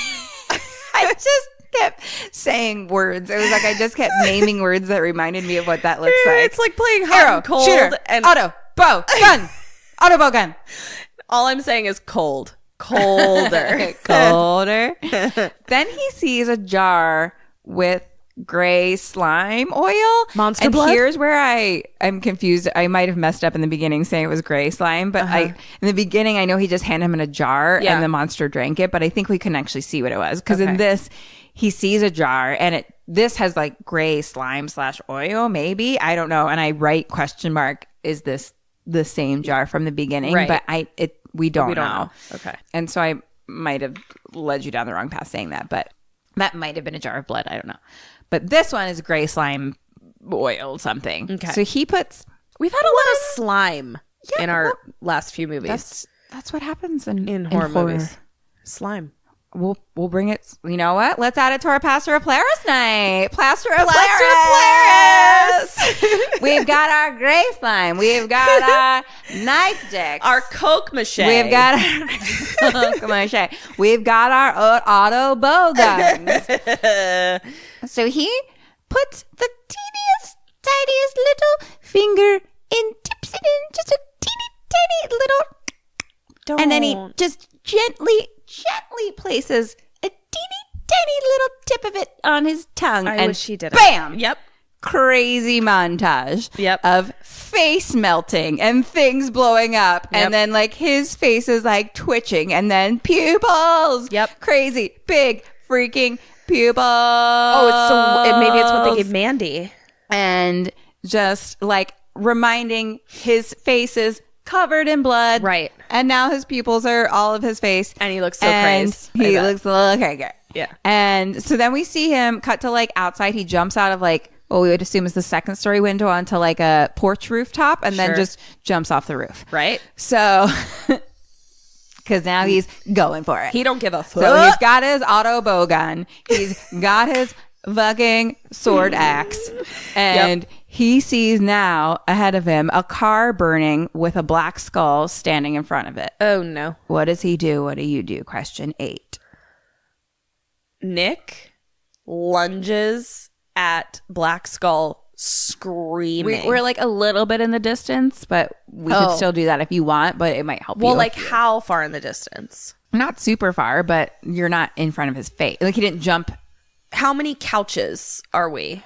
I just kept saying words. It was like I just kept naming words that reminded me of what that looks like. It's like playing hot Arrow, and cold. shooter, And auto, bow, gun. Auto, bow, gun. all I'm saying is cold. Colder. Colder. Then he sees a jar with gray slime oil. Monster blood? And here's where I'm confused. I might have messed up in the beginning saying it was gray slime, but in the beginning I know he just handed him in a jar and the monster drank it, but I think we couldn't actually see what it was. Because in this, he sees a jar and this has like gray slime / oil, maybe. I don't know. And I write ? Is this the same jar from the beginning? Right. But we don't know. Okay. And so I might have led you down the wrong path saying that, but that might have been a jar of blood. I don't know. But this one is gray slime oil something. Okay. So he puts... We've had a lot of slime in our last few movies. That's what happens in horror movies. Slime. We'll bring it. You know what? Let's add it to our Plaster of Plaris night. Plaster of Plaris. We've got our gray slime. We've got our knife sticks. Our Coke mache. We've got our Coke mache. We've got our auto bow guns. So he puts the teeniest, tiniest little finger and dips it in just a teeny, tiny little. And then he just gently places a teeny tiny little tip of it on his tongue. I wish he did it. Bam! Yep. Crazy montage of face melting and things blowing up. Yep. And then like his face is like twitching and then pupils. Yep. Crazy big freaking pupils. Maybe it's what they gave Mandy. And just like reminding his face is covered in blood. Right. And now his pupils are all of his face. And he looks so and crazed. He looks okay, good. Yeah. And so then we see him cut to like outside. He jumps out of like what we would assume is the second story window onto like a porch rooftop and then just jumps off the roof. Right. So because now he's going for it. He don't give a fuck. So he's got his auto bow gun. He's got his fucking sword axe. And he sees now ahead of him a car burning with a black skull standing in front of it. Oh, no. What does he do? What do you do? Question 8. Nick lunges at Black Skull screaming. We're like a little bit in the distance, but we could still do that if you want, but it might help you. Well, like how far in the distance? Not super far, but you're not in front of his face. Like he didn't jump. How many couches are we?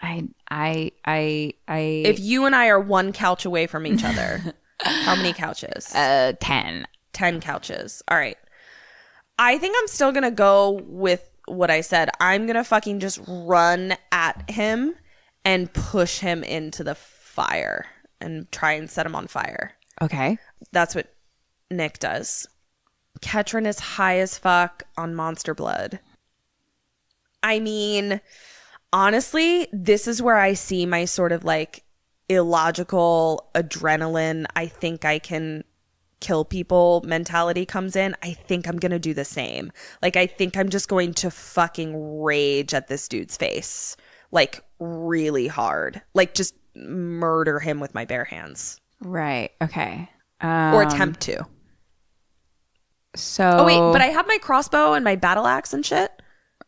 If you and I are one couch away from each other, how many couches? 10. 10 couches. All right. I think I'm still going to go with what I said. I'm going to fucking just run at him and push him into the fire and try and set him on fire. Okay. That's what Nick does. Ketrin is high as fuck on monster blood. I mean, honestly, this is where I see my sort of like illogical adrenaline. I think I can kill people mentality comes in. I think I'm going to do the same. Like, I think I'm just going to fucking rage at this dude's face. Like, really hard. Like, just murder him with my bare hands. Right. Okay. Or attempt to. So. Oh, wait, but I have my crossbow and my battle axe and shit.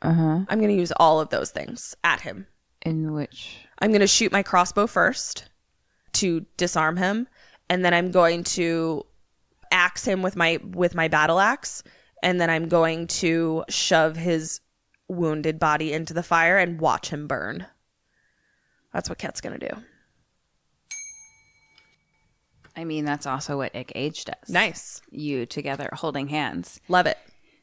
Uh-huh. I'm going to use all of those things at him. In which? I'm going to shoot my crossbow first to disarm him. And then I'm going to axe him with my battle axe. And then I'm going to shove his wounded body into the fire and watch him burn. That's what Ket's going to do. I mean, that's also what Icolas Age does. Nice. You together holding hands. Love it.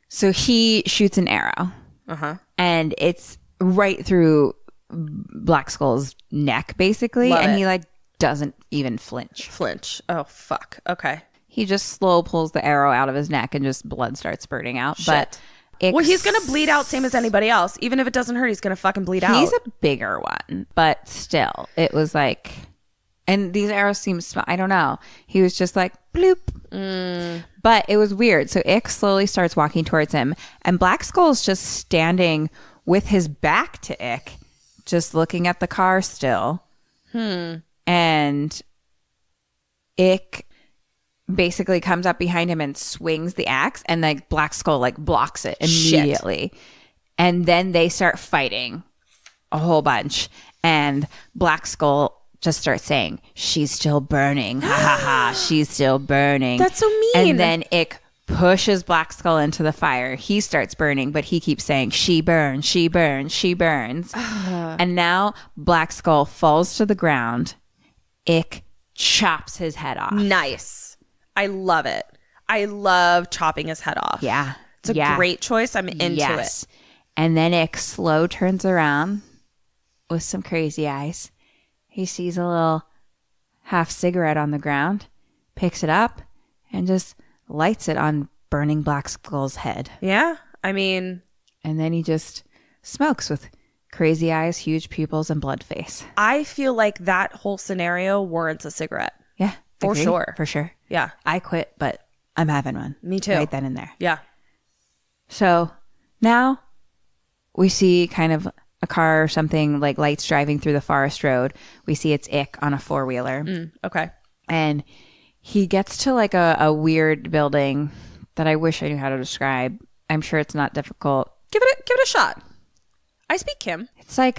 So he shoots an arrow. Uh-huh. And it's right through Black Skull's neck, basically. Love and it. he like doesn't even flinch. Oh, fuck. Okay. He just slow pulls the arrow out of his neck and just blood starts spurting out. Shit. But Well, he's going to bleed out same as anybody else. Even if it doesn't hurt, he's going to fucking bleed out. He's a bigger one, but still, it was like, and these arrows seem small. I don't know. He was just like bloop. But it was weird. So Ick slowly starts walking towards him, and Black Skull's just standing with his back to Ick, just looking at the car still. And Ick basically comes up behind him and swings the axe, and like Black Skull like blocks it immediately. And then they start fighting a whole bunch, and Black Skull just starts saying, "She's still burning. Ha ha ha. She's still burning." That's so mean. And then Ick pushes Black Skull into the fire. He starts burning, but he keeps saying, "She burns, she burns, she burns." And now Black Skull falls to the ground. Ick chops his head off. Nice. I love it. I love chopping his head off. Yeah. It's a great choice. I'm into it. And then Ick slow turns around with some crazy eyes. He sees a little half cigarette on the ground, picks it up, and just lights it on burning Black Skull's head. Yeah. I mean, and then he just smokes with crazy eyes, huge pupils, and blood face. I feel like that whole scenario warrants a cigarette. Yeah. For agree. sure. For sure. Yeah. I quit, but I'm having one. Me too. Right then and there. Yeah. So now we see kind of a car or something, like lights driving through the forest road. We see it's Ick on a 4-wheeler. Okay. And he gets to like a weird building that I wish I knew how to describe. I'm sure it's not difficult. Give it a shot. I speak Kim. It's like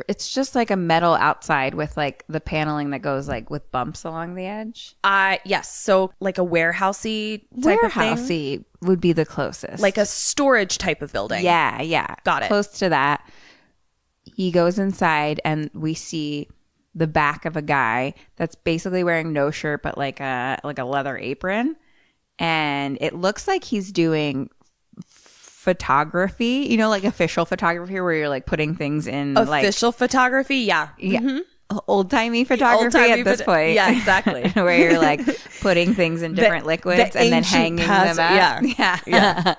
it's just like a metal outside with like the paneling that goes like with bumps along the edge. Yes. So like a warehousey type of thing. Warehousey would be the closest. Like a storage type of building. Yeah. Got it. Close to that. He goes inside and we see the back of a guy that's basically wearing no shirt but like a leather apron, and it looks like he's doing photography, like official photography where you're like putting things in official photography. Yeah. Old-timey photography at this point. Yeah, exactly. Where you're like putting things in different liquids and then hanging them up. Yeah.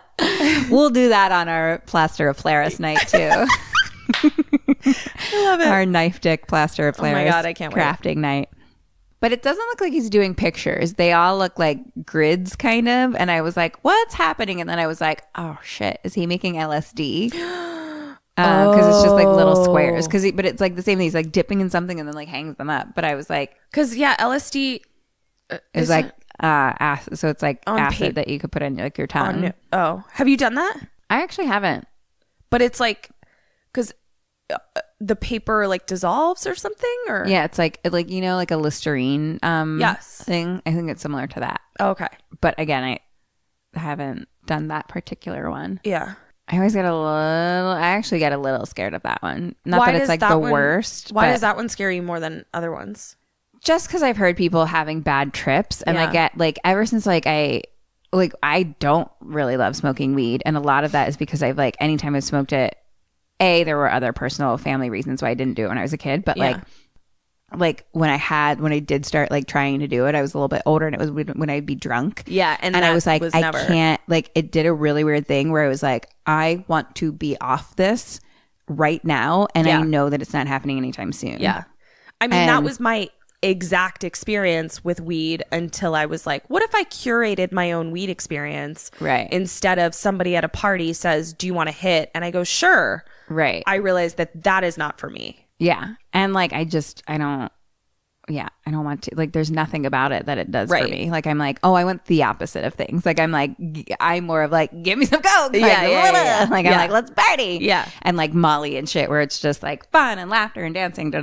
We'll do that on our Plaster of Plaris night too. I love it. Our knife dick Plaster of Plaris. Oh my God, I can't wait. Crafting night. But it doesn't look like he's doing pictures. They all look like grids kind of. And I was like, what's happening? And then I was like, oh shit, is he making LSD? Because it's just like little squares. But it's like the same thing. He's like dipping in something and then like hangs them up. But I was like, because LSD is like acid. So it's like acid paper. that you could put in like your tongue. Have you done that? I actually haven't. But it's like, because the paper like dissolves or something, or yeah, it's like like a Listerine yes thing. I think it's similar to that. Okay. But again, I haven't done that particular one. Yeah. I actually get a little scared of that one. Not that it's like the worst. Why does that one scare you more than other ones? Just because I've heard people having bad trips, and I get like ever since I don't really love smoking weed, and a lot of that is because I've like anytime I've smoked it, there were other personal family reasons why I didn't do it when I was a kid, but like when I did start like trying to do it, I was a little bit older, and it was when I'd be drunk. Yeah. And I was like, can't, like, it did a really weird thing where I was like, I want to be off this right now. And I know that it's not happening anytime soon. Yeah. I mean, that was my exact experience with weed until I was like, what if I curated my own weed experience? Right. Instead of somebody at a party says, do you want to hit? And I go, sure. Right. I realized that is not for me. Yeah. And like, I don't want to, like, there's nothing about it that it does for me. Like, I'm like, I want the opposite of things. Like, I'm more of like, give me some coke. Like, I'm like, let's party. Yeah. And like Molly and shit, where it's just like fun and laughter and dancing.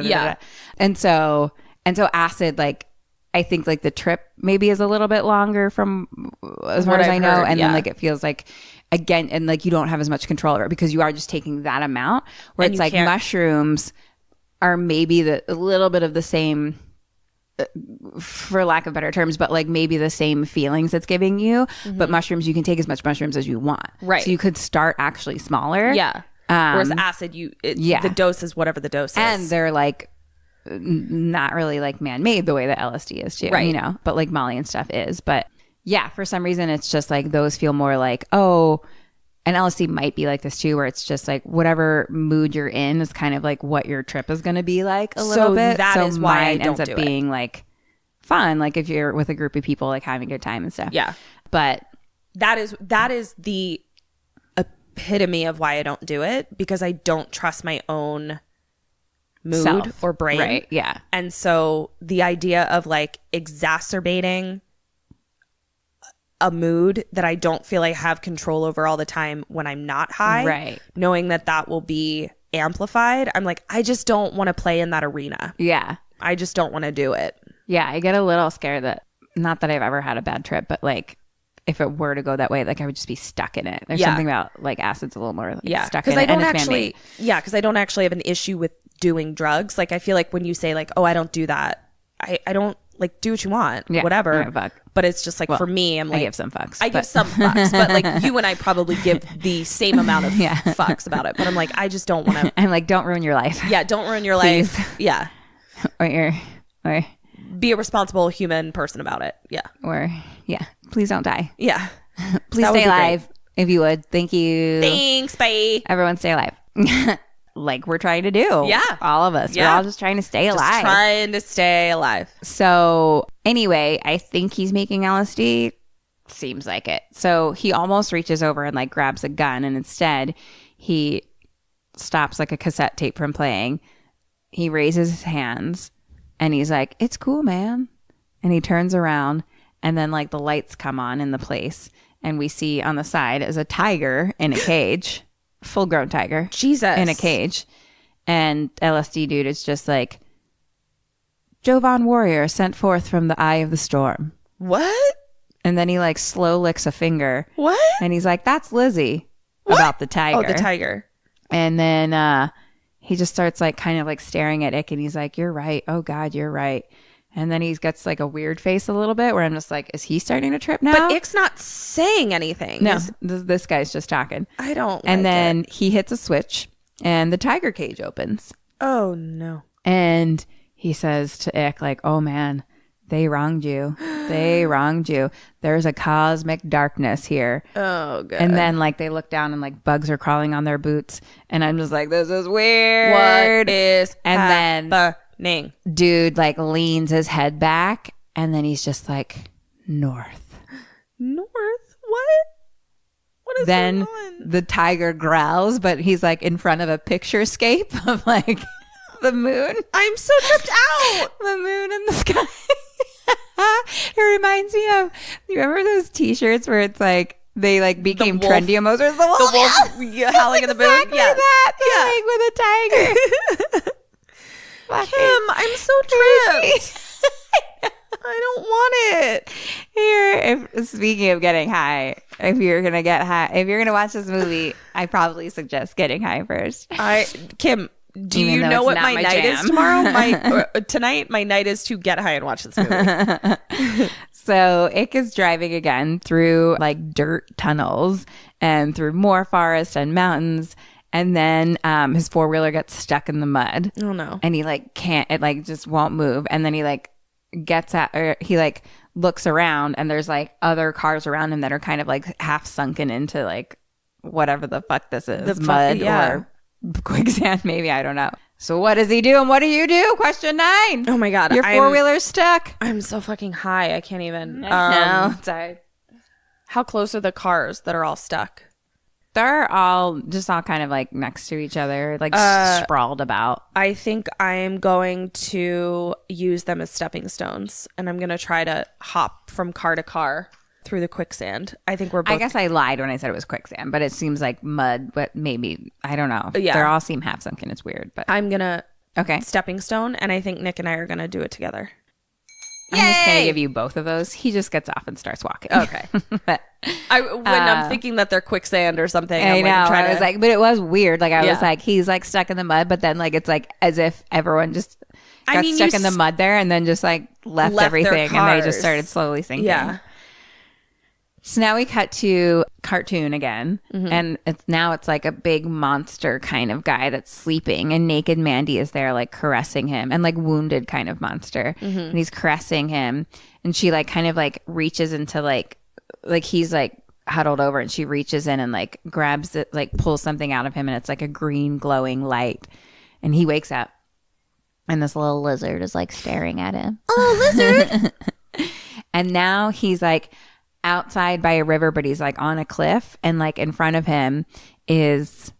And so acid, like, I think like the trip maybe is a little bit longer from as far as I know. And then like, it feels like, again, and like, you don't have as much control over it because you are just taking that amount, where it's like mushrooms are maybe a little bit of the same, for lack of better terms, but like maybe the same feelings it's giving you. But mushrooms, you can take as much mushrooms as you want. Right. So you could start actually smaller. Yeah. Whereas acid, the dose is whatever the dose is. And they're like not really like man-made the way that LSD is too, right. But like Molly and stuff is. But yeah, for some reason, it's just like those feel more like, and LSD might be like this too, where it's just like whatever mood you're in is kind of like what your trip is going to be like a little bit. That is why I don't ends up being like fun, like if you're with a group of people, like having a good time and stuff. Yeah. But that is the epitome of why I don't do it, because I don't trust my own mood Self. or brain. Right. Yeah. And so the idea of like exacerbating a mood that I don't feel I have control over all the time when I'm not high, Right. knowing that that will be amplified, I'm like, I just don't want to play in that arena. Yeah. I just don't want to do it. Yeah. I get a little scared that, not that I've ever had a bad trip, but like if it were to go that way, like I would just be stuck in it. There's something about like acid's a little more like, stuck in it. Because I don't actually have an issue with doing drugs. Like I feel like when you say like, oh, I don't do that, I don't like do what you want, whatever. I fuck. But it's just like for me, I'm like, I give some fucks. I give some fucks, but like you and I probably give the same amount of fucks about it. But I'm like, I just don't want to. I'm like, don't ruin your life. Yeah, don't ruin your life. Yeah, or be a responsible human person about it. Yeah, please don't die. Yeah, Please That would stay be alive if you would. Thank you. Thanks, bye. Everyone stay alive. Like we're trying to do. Yeah. All of us. Yeah. We're all just trying to stay alive. Just trying to stay alive. So anyway, I think he's making LSD. Seems like it. So he almost reaches over and like grabs a gun, and instead he stops like a cassette tape from playing. He raises his hands and he's like, "It's cool, man." And he turns around, and then like the lights come on in the place, and we see on the side is a tiger in a cage. Full grown tiger. Jesus. In a cage. And LSD dude is just like, Jovan warrior sent forth from the eye of the storm. What? And then he like slow licks a finger. What? And he's like, that's Lizzie. What? About the tiger. Oh, the tiger. And then he just starts like kind of like staring at Ick, and he's like, you're right. Oh God, you're right. And then he gets like a weird face a little bit where I'm just like, is he starting to trip now? But Ick's not saying anything. No, this guy's just talking. I don't And like then it. he hits a switch and the tiger cage opens. Oh, no. And he says to Ick, like, oh man, they wronged you. They wronged you. There's a cosmic darkness here. Oh, God. And then like they look down and like bugs are crawling on their boots. And I'm just like, this is weird. What is And happening? Dude like leans his head back, and then he's just like, north. North? What? What is Then going on? the tiger growls, but he's like in front of a picture scape of like the moon. I'm so tripped out. The moon in the sky. It reminds me of, you remember those t-shirts where it's like they like became wolf. trendy emojis? The wolf, Howling at the moon? exactly Yes. that, but, like with a tiger. Kim, I'm so tripped. I don't want it. Here, if speaking of getting high, if you're gonna watch this movie, I probably suggest getting high first. Kim, do Even you though know it's what not my my night jam. is tomorrow? Tonight, my night is to get high and watch this movie. So Ick is driving again through like dirt tunnels and through more forest and mountains. And then his four-wheeler gets stuck in the mud. Oh, no. And he like can't, it like just won't move. And then he like he like looks around, and there's like other cars around him that are kind of like half sunken into like whatever the fuck this is. Mud or quicksand, maybe. I don't know. So what does he do, and what do you do? Question 9. Oh, my God. Your four-wheeler's stuck. I'm so fucking high. I can't even. No. Sorry. How close are the cars that are all stuck? They're all kind of like next to each other, like sprawled about. I think I'm going to use them as stepping stones, and I'm going to try to hop from car to car through the quicksand. I think we're both. I guess I lied when I said it was quicksand, but it seems like mud, but maybe, I don't know. Yeah. They all seem half sunken. It's weird, but I'm going to okay. stepping stone, and I think Nick and I are going to do it together. I'm just going to give you both of those. He just gets off and starts walking. Okay. But When I'm thinking that they're quicksand or something, I I'm know. like I was like, but it was weird. Like, I was Yeah. like, he's like stuck in the mud, but then like, it's like as if everyone just got stuck in the mud there and then just like left their everything and they just cars. started slowly sinking. Yeah. So now we cut to cartoon again, and it's like a big monster kind of guy that's sleeping, and naked Mandy is there like caressing him, and like wounded kind of monster, and he's caressing him, and she like kind of like reaches into like he's like huddled over, and she reaches in and like grabs it, like pulls something out of him, and it's like a green glowing light, and he wakes up, and this little lizard is like staring at him. Oh, lizard! And now he's like outside by a river, but he's like on a cliff, and like in front of him is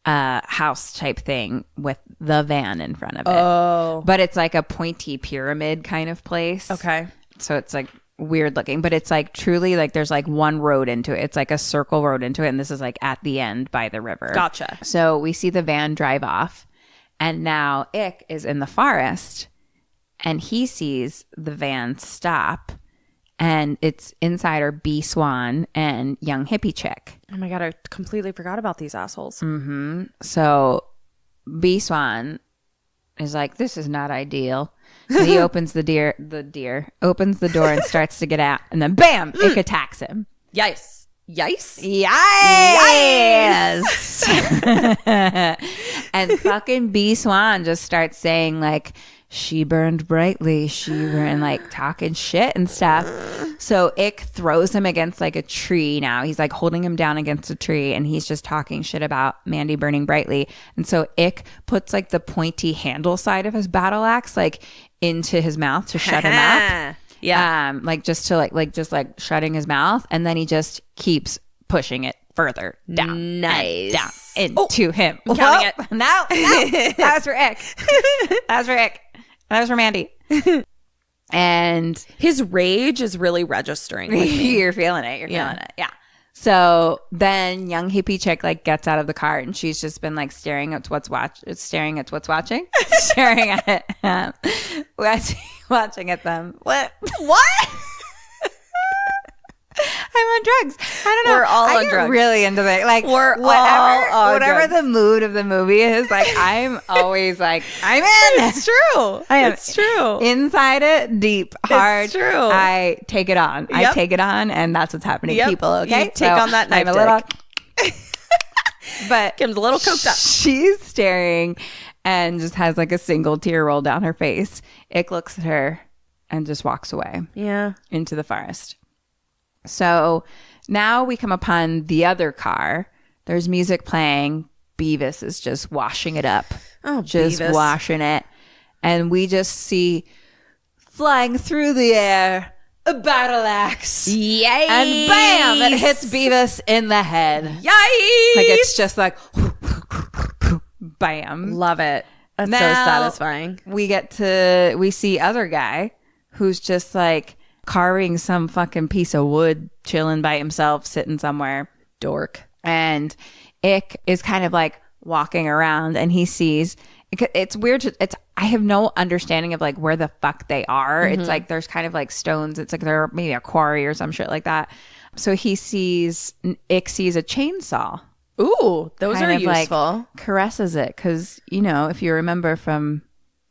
house type thing with the van in front of it. Oh. But it's like a pointy pyramid kind of place. Okay. So it's like weird looking, but it's like truly like there's like one road into it. It's like a circle road into it. And this is like at the end by the river. Gotcha. So we see the van drive off, and now Ick is in the forest, and he sees the van stop, and it's inside are B Swan and young hippie chick. Oh my God, I completely forgot about these assholes. So B Swan is like, this is not ideal. And he opens the deer opens the door and starts to get out, and then bam, Ick attacks him. Yikes. Yikes. Yes. And fucking B Swan just starts saying like, she burned brightly, and like talking shit and stuff. So Ick throws him against like a tree now. He's like holding him down against a tree, and he's just talking shit about Mandy burning brightly. And so Ick puts like the pointy handle side of his battle axe like into his mouth to shut him up. Yeah. Like just to like just shutting his mouth, and then he just keeps pushing it further down. Nice. And down into him. I'm counting it. No. That was for Ick. That was for Ick. That was for Mandy. And His rage is really registering with me. you're feeling it. You're feeling it. Yeah. So then young hippie chick like gets out of the car, and she's just been like staring at what's watching. Staring at watching at them. What? I'm on drugs. I don't know. We're all I on get drugs. Really into it. Like We're all on whatever drugs. the mood of the movie is. Like I'm always like I'm in. It's true. I am It's true. inside it, deep, hard. true. I take it on. I Yep. take it on, and that's what's happening, Yep. people. Okay, You take on that knife I'm a little, dick. but Kim's a little coked up. she's staring and just has like a single tear roll down her face. Ick looks at her and just walks away Yeah. into the forest. So now we come upon the other car. There's music playing. Beavis is just washing it up. Oh, just Beavis. washing it. And we just see flying through the air a battle axe. Yay. And bam, it hits Beavis in the head. Yikes. Like it's just like bam. Love it. That's so Now, satisfying. We see other guy who's just like carving some fucking piece of wood, chilling by himself, sitting somewhere. Dork. And Ick is kind of like walking around, and he sees it's weird. I have no understanding of like where the fuck they are. It's like there's kind of like stones. It's like they're maybe a quarry or some shit like that. So Ick sees a chainsaw. Ooh, those Kind are of, like, useful. Caresses it because, you know, if you remember from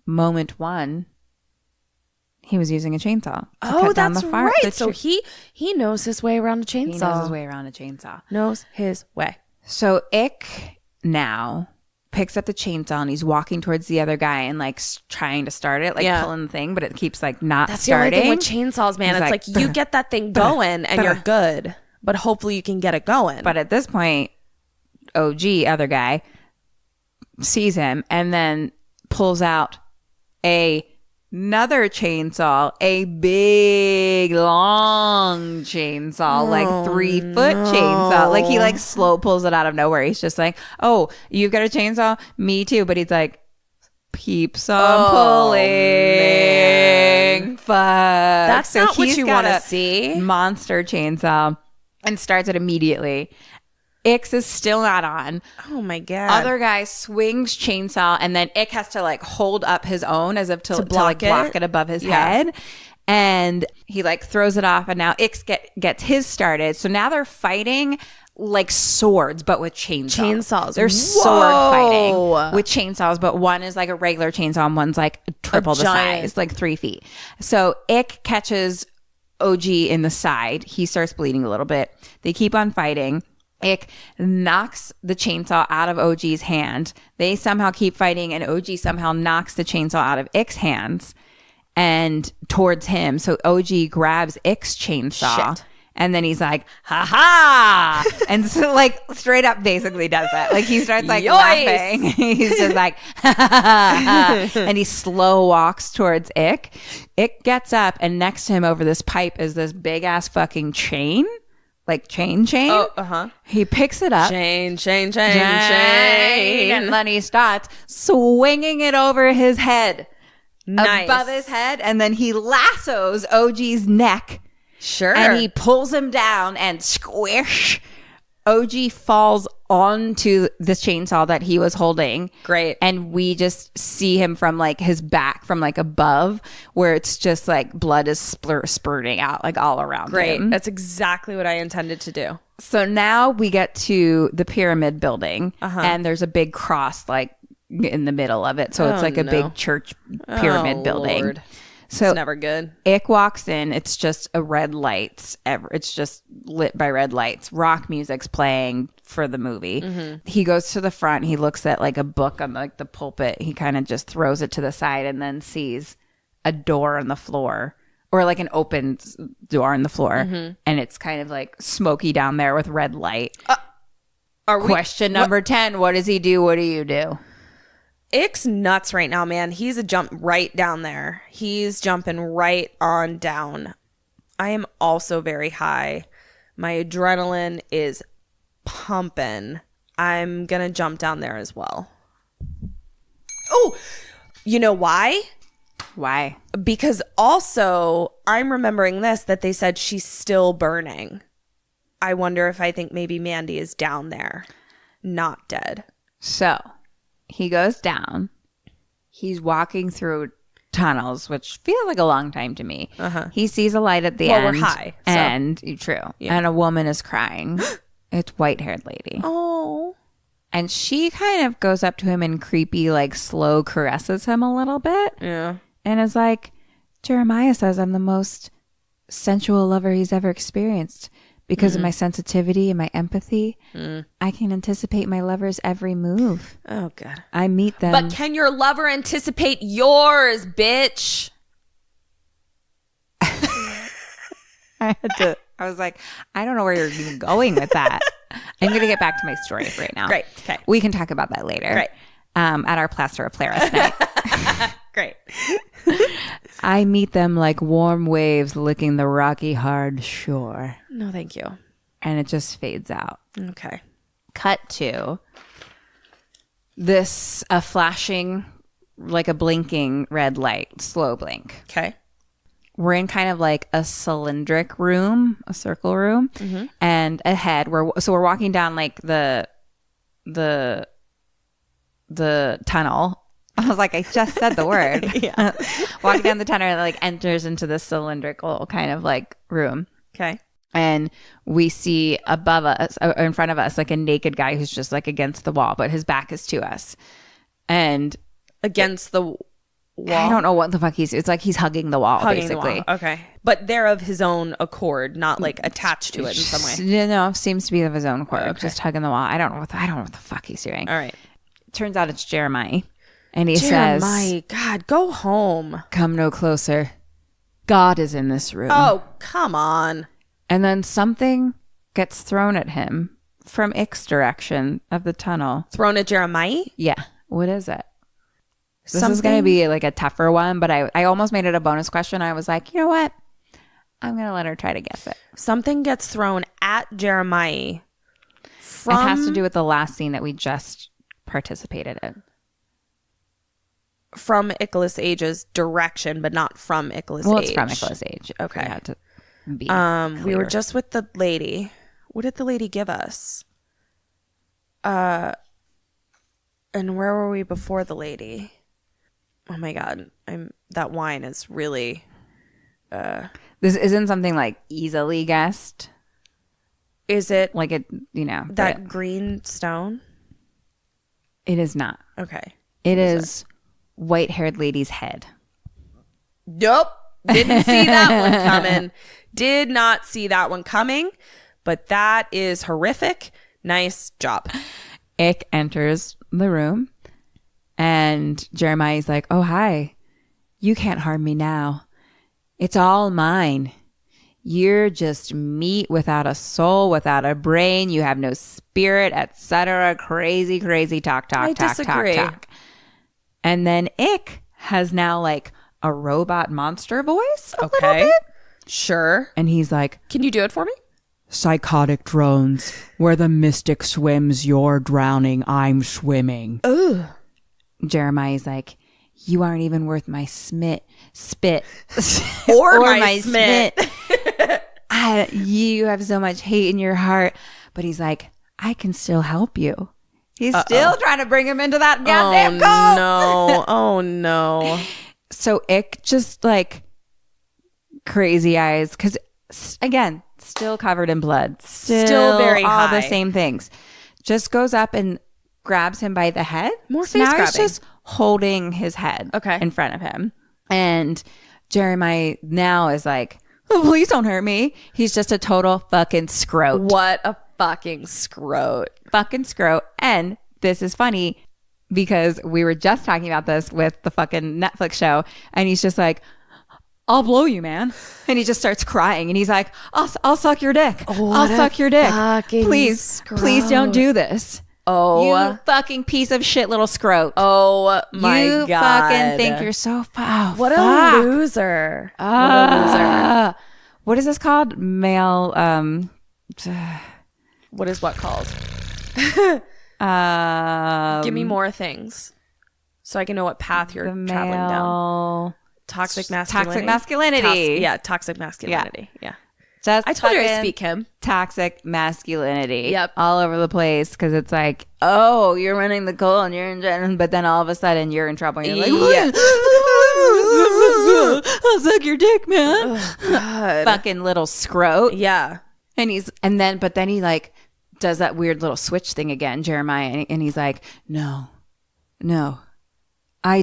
moment one, he was using a chainsaw. to Oh, cut down that's the fire- the right. So tree. he knows his way around a chainsaw. He knows his way around a chainsaw. Knows his way. So Ick now picks up the chainsaw, and he's walking towards the other guy and like trying to start it, like Yeah. pulling the thing, but it keeps like not That's the only starting. thing with chainsaws, man. He's It's like, like you get that thing going and you're good, but hopefully you can get it going. But at this point, OG, other guy, sees him and then pulls out another chainsaw, a big, long chainsaw, like 3-foot chainsaw. Like he like slow pulls it out of nowhere. He's just like, "Oh, you've got a chainsaw? Me too." But he's like, keeps on pulling. Fuck. That's not what he's you got want to a see. monster chainsaw and starts it immediately. Ix is still not on. Oh my God. Other guy swings chainsaw, and then Ick has to like hold up his own as if to block block it above his head. And he like throws it off, and now Ix gets his started. So now they're fighting like swords, but with chainsaws. They're sword fighting with chainsaws, but one is like a regular chainsaw, and one's like triple the giant. size, like 3 feet. So Ick catches OG in the side. He starts bleeding a little bit. They keep on fighting. Ick knocks the chainsaw out of OG's hand. They somehow keep fighting, and OG somehow knocks the chainsaw out of Ick's hands and towards him. So OG grabs Ick's chainsaw. Shit. And then he's like, "Ha ha!" And so, like, straight up, basically does that. Like, he starts like laughing. He's just like, "Ha ha ha!" And he slow walks towards Ick. Ick gets up, and next to him over this pipe is this big ass fucking chain like chain. Oh, He picks it up. Chain. And then he starts swinging it over his head. Nice. Above his head. And then he lassos OG's neck. Sure. And he pulls him down and squish. OG falls onto this chainsaw that he was holding. Great. And we just see him from like his back from like above where it's just like blood is spurting out like all around Great. him. That's exactly what I intended to do. So now we get to the pyramid building and there's a big cross like in the middle of it. So it's like a big church pyramid building. Lord. So It's never good. Ick walks in. It's just a red lights. It's just lit by red lights. Rock music's playing for the movie. He goes to the front. He looks at like a book on like the pulpit. He kind of just throws it to the side and then sees a door on the floor or like an open door on the floor. And it's kind of like smoky down there with red light. Question number 10. What does he do? What do you do? Ick's nuts right now, man. He's a jump right down there. He's jumping right on down. I am also very high. My adrenaline is pumping. I'm going to jump down there as well. Oh, you know why? Why? Because also, I'm remembering this, that they said she's still burning. I wonder if I think maybe Mandy is down there, not dead. So he goes down. He's walking through tunnels, which feels like a long time to me. He sees a light at the end. Well, we're high. So. And true. Yeah. And a woman is crying. It's white-haired lady. Oh. And she kind of goes up to him and creepy, like slow caresses him a little bit. Yeah. And is like, Jeremiah says I'm the most sensual lover he's ever experienced. Because of my sensitivity and my empathy, I can anticipate my lover's every move. Oh, God. I meet them. But can your lover anticipate yours, bitch? I was like, I don't know where you're even going with that. I'm going to get back to my story right now. Great. Okay. We can talk about that later. Great. At our Plaster of Plaris night. Great. I meet them like warm waves licking the rocky hard shore. No, thank you. And it just fades out. Okay. Cut to a flashing, like a blinking red light, slow blink. Okay. We're in kind of like a cylindric room, a circle room, and ahead we're walking down like the tunnel. I was like, I just said the word. Yeah. Walking down the tunnel, like enters into this cylindrical kind of like room. Okay. And we see above us, in front of us, like a naked guy who's just like against the wall, but his back is to us. And Against the wall. I don't know what the fuck it's like he's hugging the wall, basically. The wall. Okay. But they're of his own accord, not like attached to it in some way. No, seems to be of his own accord. Okay. Just hugging the wall. I don't know what the fuck he's doing. All right. Turns out it's Jeremiah. And he Jeremiah, says, God, go home. come no closer. God is in this room. Oh, come on. And then something gets thrown at him from Ick's direction of the tunnel. Thrown at Jeremiah? Yeah. What is it? This is going to be like a tougher one, but I almost made it a bonus question. I was like, you know what? I'm going to let her try to guess it. Something gets thrown at Jeremiah. It has to do with the last scene that we just participated in. From Icolas Age's direction, but not from Icolas Age. Well, it's from Nicolas Age. Okay. We had to be we were clear. just with the lady. What did the lady give us? And where were we before the lady? Oh my God. That wine is really This isn't something like easily guessed. Is it Like it, that green stone? It is not. Okay. It is white-haired lady's head. Nope. Didn't see that one coming. Did not see that one coming. But that is horrific. Nice job. Ick enters the room and Jeremiah's like, oh, hi. You can't harm me now. It's all mine. You're just meat without a soul, without a brain. You have no spirit, etc. Crazy, crazy talk. And then Ick has now like a robot monster voice a little bit. Sure. And he's like, Can you do it for me? psychotic drones. Where the mystic swims, you're drowning, I'm swimming. Ugh. Jeremiah's like, you aren't even worth my spit. Or my Smith. You have so much hate in your heart. But he's like, I can still help you. He's still trying to bring him into that goddamn cult. No. Oh, no. So Ick just like crazy eyes. Because again, still covered in blood. Still very all high. the same things. Just goes up and grabs him by the head. More So face now he's grabbing. just holding his head in front of him. And Jeremiah now is like, oh, please don't hurt me. He's just a total fucking scrote. What a fucking scrote. Fucking scrote. And this is funny because we were just talking about this with the fucking Netflix show. And he's just like, I'll blow you, man. And he just starts crying. And he's like, I'll suck your dick. I'll suck your dick. Please don't do this. Oh, You fucking piece of shit little scrote. oh my you God. fucking think you're so What a loser. What a loser. What is this called? Male What is what called? Give me more things so I can know what path you're traveling down. Toxic masculinity. Toxic masculinity. Toxic masculinity. Yeah. Just I told you I fucking speak him. toxic masculinity. Yep. All over the place because it's like, oh, you're running the cult and you're in, but then all of a sudden you're in trouble. And you're like, I'll suck your dick, man. Fucking little scrote. Yeah. But then he like does that weird little switch thing again, Jeremiah, and he's like, no, I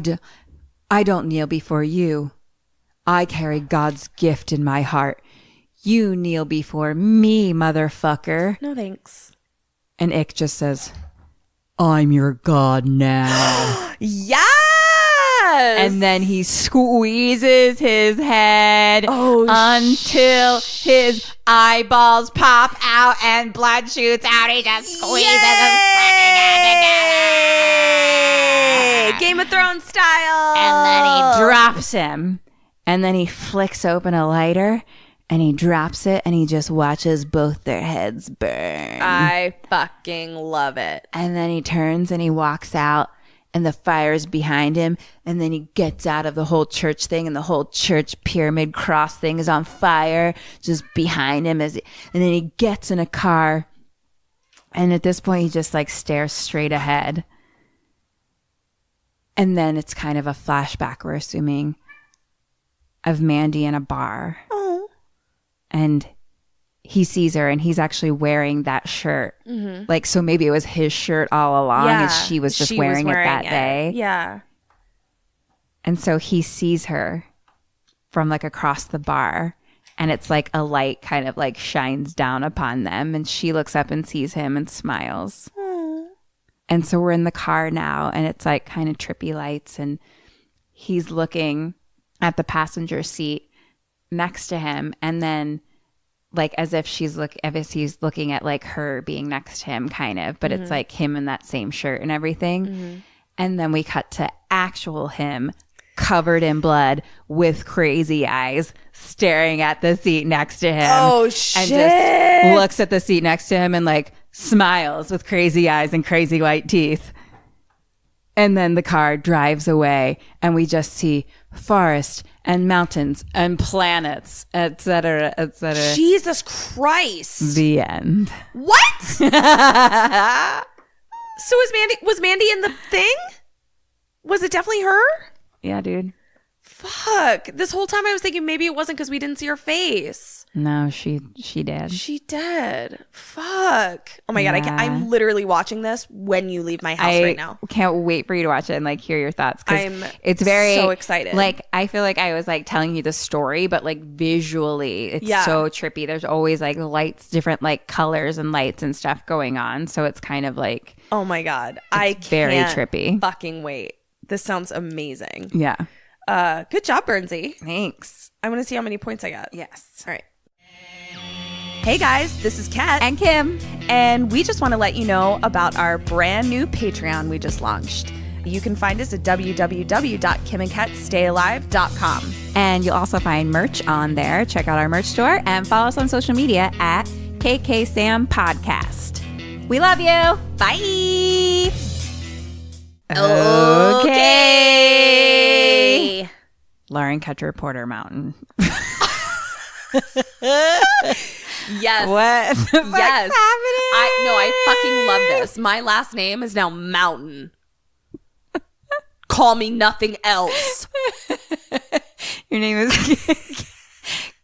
don't kneel before you. I carry God's gift in my heart. You kneel before me, motherfucker. No thanks. And Ick just says, I'm your god now. Yes. And then he squeezes his head until his eyeballs pop out and blood shoots out. He just squeezes his fucking head together. Game of Thrones style. And then he drops him. And then he flicks open a lighter and he drops it and he just watches both their heads burn. I fucking love it. And then he turns and he walks out and the fire's behind him. And then he gets out of the whole church thing and the whole church pyramid cross thing is on fire just behind him. And then he gets in a car. And at this point, he just like stares straight ahead. And then it's kind of a flashback, we're assuming, of Mandy in a bar. Oh. And he sees her and he's actually wearing that shirt. Mm-hmm. Like, so maybe it was his shirt all along and she was just wearing it that day. Yeah. And so he sees her from like across the bar and it's like a light kind of like shines down upon them and she looks up and sees him and smiles. Aww. And so we're in the car now and it's like kind of trippy lights and he's looking at the passenger seat next to him and then like as if he's looking at like her being next to him kind of, but it's like him in that same shirt and everything. And then we cut to actual him covered in blood with crazy eyes staring at the seat next to him. Oh, shit. And just looks at the seat next to him and like smiles with crazy eyes and crazy white teeth. And then the car drives away and we just see forest and mountains and planets, etc., etc. Jesus Christ. The end. What? So was Mandy in the thing? Was it definitely her? Yeah, dude. Fuck. This whole time I was thinking maybe it wasn't because we didn't see her face. No, she did. She did. Fuck. Oh my God. Yeah. I'm literally watching this when you leave my house right now. Can't wait for you to watch it and like hear your thoughts. I'm it's very so excited. Like I feel like I was like telling you the story, but like visually it's so trippy. There's always like lights, different like colors and lights and stuff going on. So it's kind of like, oh my God. very trippy. Fucking wait. This sounds amazing. Yeah. Good job, Bernsey. Thanks. I want to see how many points I got. Yes. All right. Hey guys, this is Kat And Kim. and we just want to let you know about our brand new Patreon we just launched. You can find us at www.kimandkatstayalive.com. And you'll also find merch on there. Check out our merch store and follow us on social media at KK Sam Podcast. We love you. Bye. Okay. Lauren Ketcher Porter Mountain. Yes. What the fuck's happening? I fucking love this. My last name is now Mountain. Call me nothing else. Your name is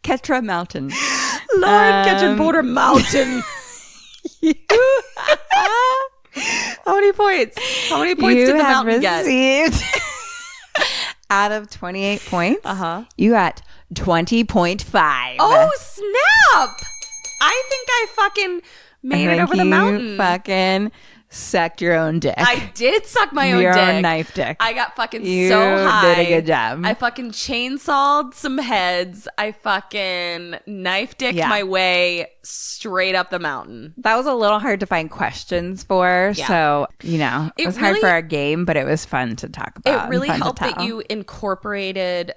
Ketra Mountain. Lauren Ketcher Porter Mountain. How many points? How many points did the mountain get? Received out of 28 points. You got 20.5. Oh, snap! I think I fucking made it over the mountain. You fucking sucked your own dick. I did suck my own your dick. own knife dick. I got fucking you so high. did a good job. I fucking chainsawed some heads. I fucking knife dicked my way straight up the mountain. That was a little hard to find questions for. Yeah. So, it was hard for our game, but it was fun to talk about. It really helped that you incorporated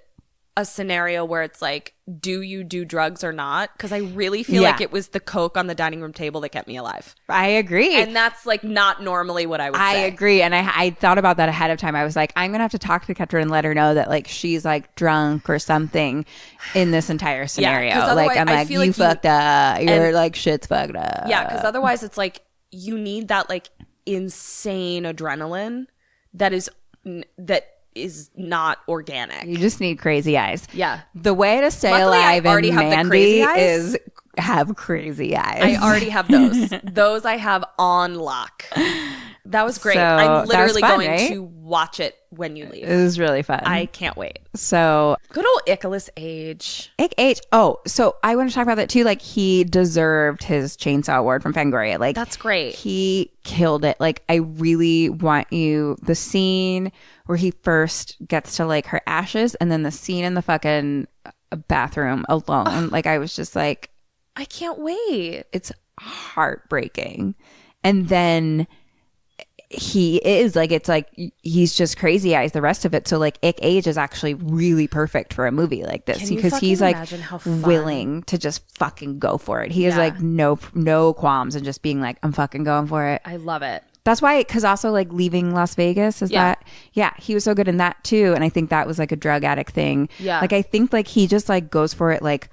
a scenario where it's like, do you do drugs or not? Because I really feel like it was the Coke on the dining room table that kept me alive. I agree. And that's like not normally what I would say. I agree. And I thought about that ahead of time. I was like, I'm going to have to talk to Ketra and let her know that like she's like drunk or something in this entire scenario. Like, I'm like, you fucked up. You're like, shit's fucked up. Yeah. Because otherwise it's like, you need that like insane adrenaline that is not organic. You just need crazy eyes. Yeah. The way to stay Luckily, alive I already in have the Mandy crazy eyes. is have crazy eyes. I already have those. Those I have on lock. That was great. So, I'm literally that was fun, going right? to watch it when you leave. It was really fun. I can't wait. So Good old Icolas Age. Age. Oh, so I want to talk about that too. Like he deserved his chainsaw award from Fangoria. Like That's great. He killed it. Like I really want the scene where he first gets to like her ashes, and then the scene in the fucking bathroom alone. Like I was just like, I can't wait. it's heartbreaking. And then he is like, it's like he's just crazy eyes the rest of it. So like Age is actually really perfect for a movie like this Can you because he's fucking like imagine how fun? willing to just fucking go for it. He has Yeah. like no qualms and just being like, I'm fucking going for it. I love it. That's why, because also like leaving Las Vegas he was so good in that too. And I think that was like a drug addict thing. Yeah. Like I think like he just like goes for it like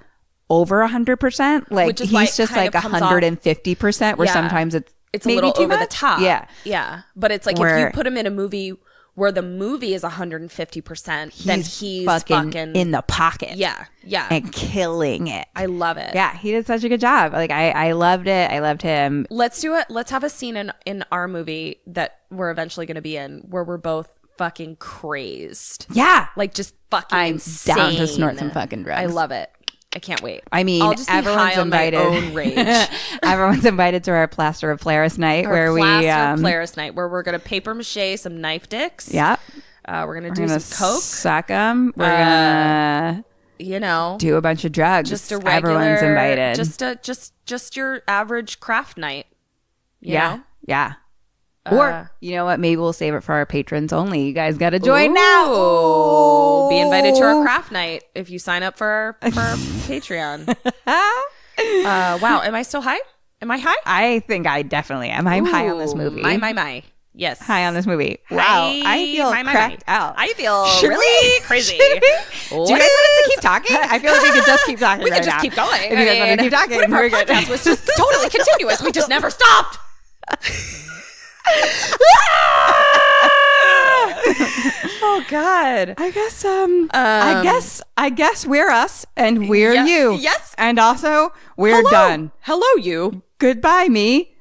over 100%. Like Which is why he's it just kind like of comes off- 150% where Yeah. sometimes it's It's a maybe little too over the much. top. Yeah. Yeah. But it's like if Where- you put him in a movie where the movie is 150%, then he's fucking in the pocket. Yeah. Yeah. And killing it. I love it. Yeah, he did such a good job. Like I loved it. I loved him. Let's do it. Let's have a scene in our movie that we're eventually going to be in where we're both fucking crazed. Yeah. Like just fucking I'm insane. down to snort some fucking drugs. I love it. I can't wait. I mean, I'll just be everyone's high on my invited. own rage. Everyone's invited to our Plaster of Plaris night where we Plaris night where we're gonna paper mache some knife dicks. Yeah. We're gonna do some coke. Suck them. We're gonna do a bunch of drugs. Just a regular. Everyone's invited. Just your average craft night. You yeah. know? Yeah. Or you know what? Maybe we'll save it for our patrons only. You guys got to join now. Ooh. Be invited to our craft night if you sign up for our Patreon. Wow. Am I still high? Am I high? I think I definitely am. I'm high on this movie. My. Yes. High on this movie. Wow. I feel cracked out. I feel Should really we? crazy. Do you guys want us to keep talking? I feel like we could just keep talking. We right could just now. keep going. If you guys want to keep talking, what if our we're good. podcast was just totally continuous? We just never stopped. Oh God. I guess we're us and we're you. Yes. And also we're Hello. done. Hello, you. Goodbye, me.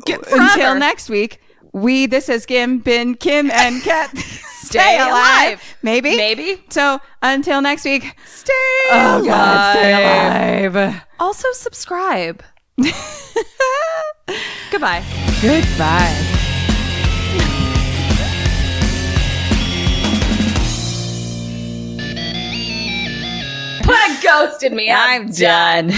Until next week. This has been Kim and Kat. Stay alive. Maybe. So until next week. Stay alive. Stay alive. Also subscribe. Goodbye. Goodbye. Ghosted me. I'm done.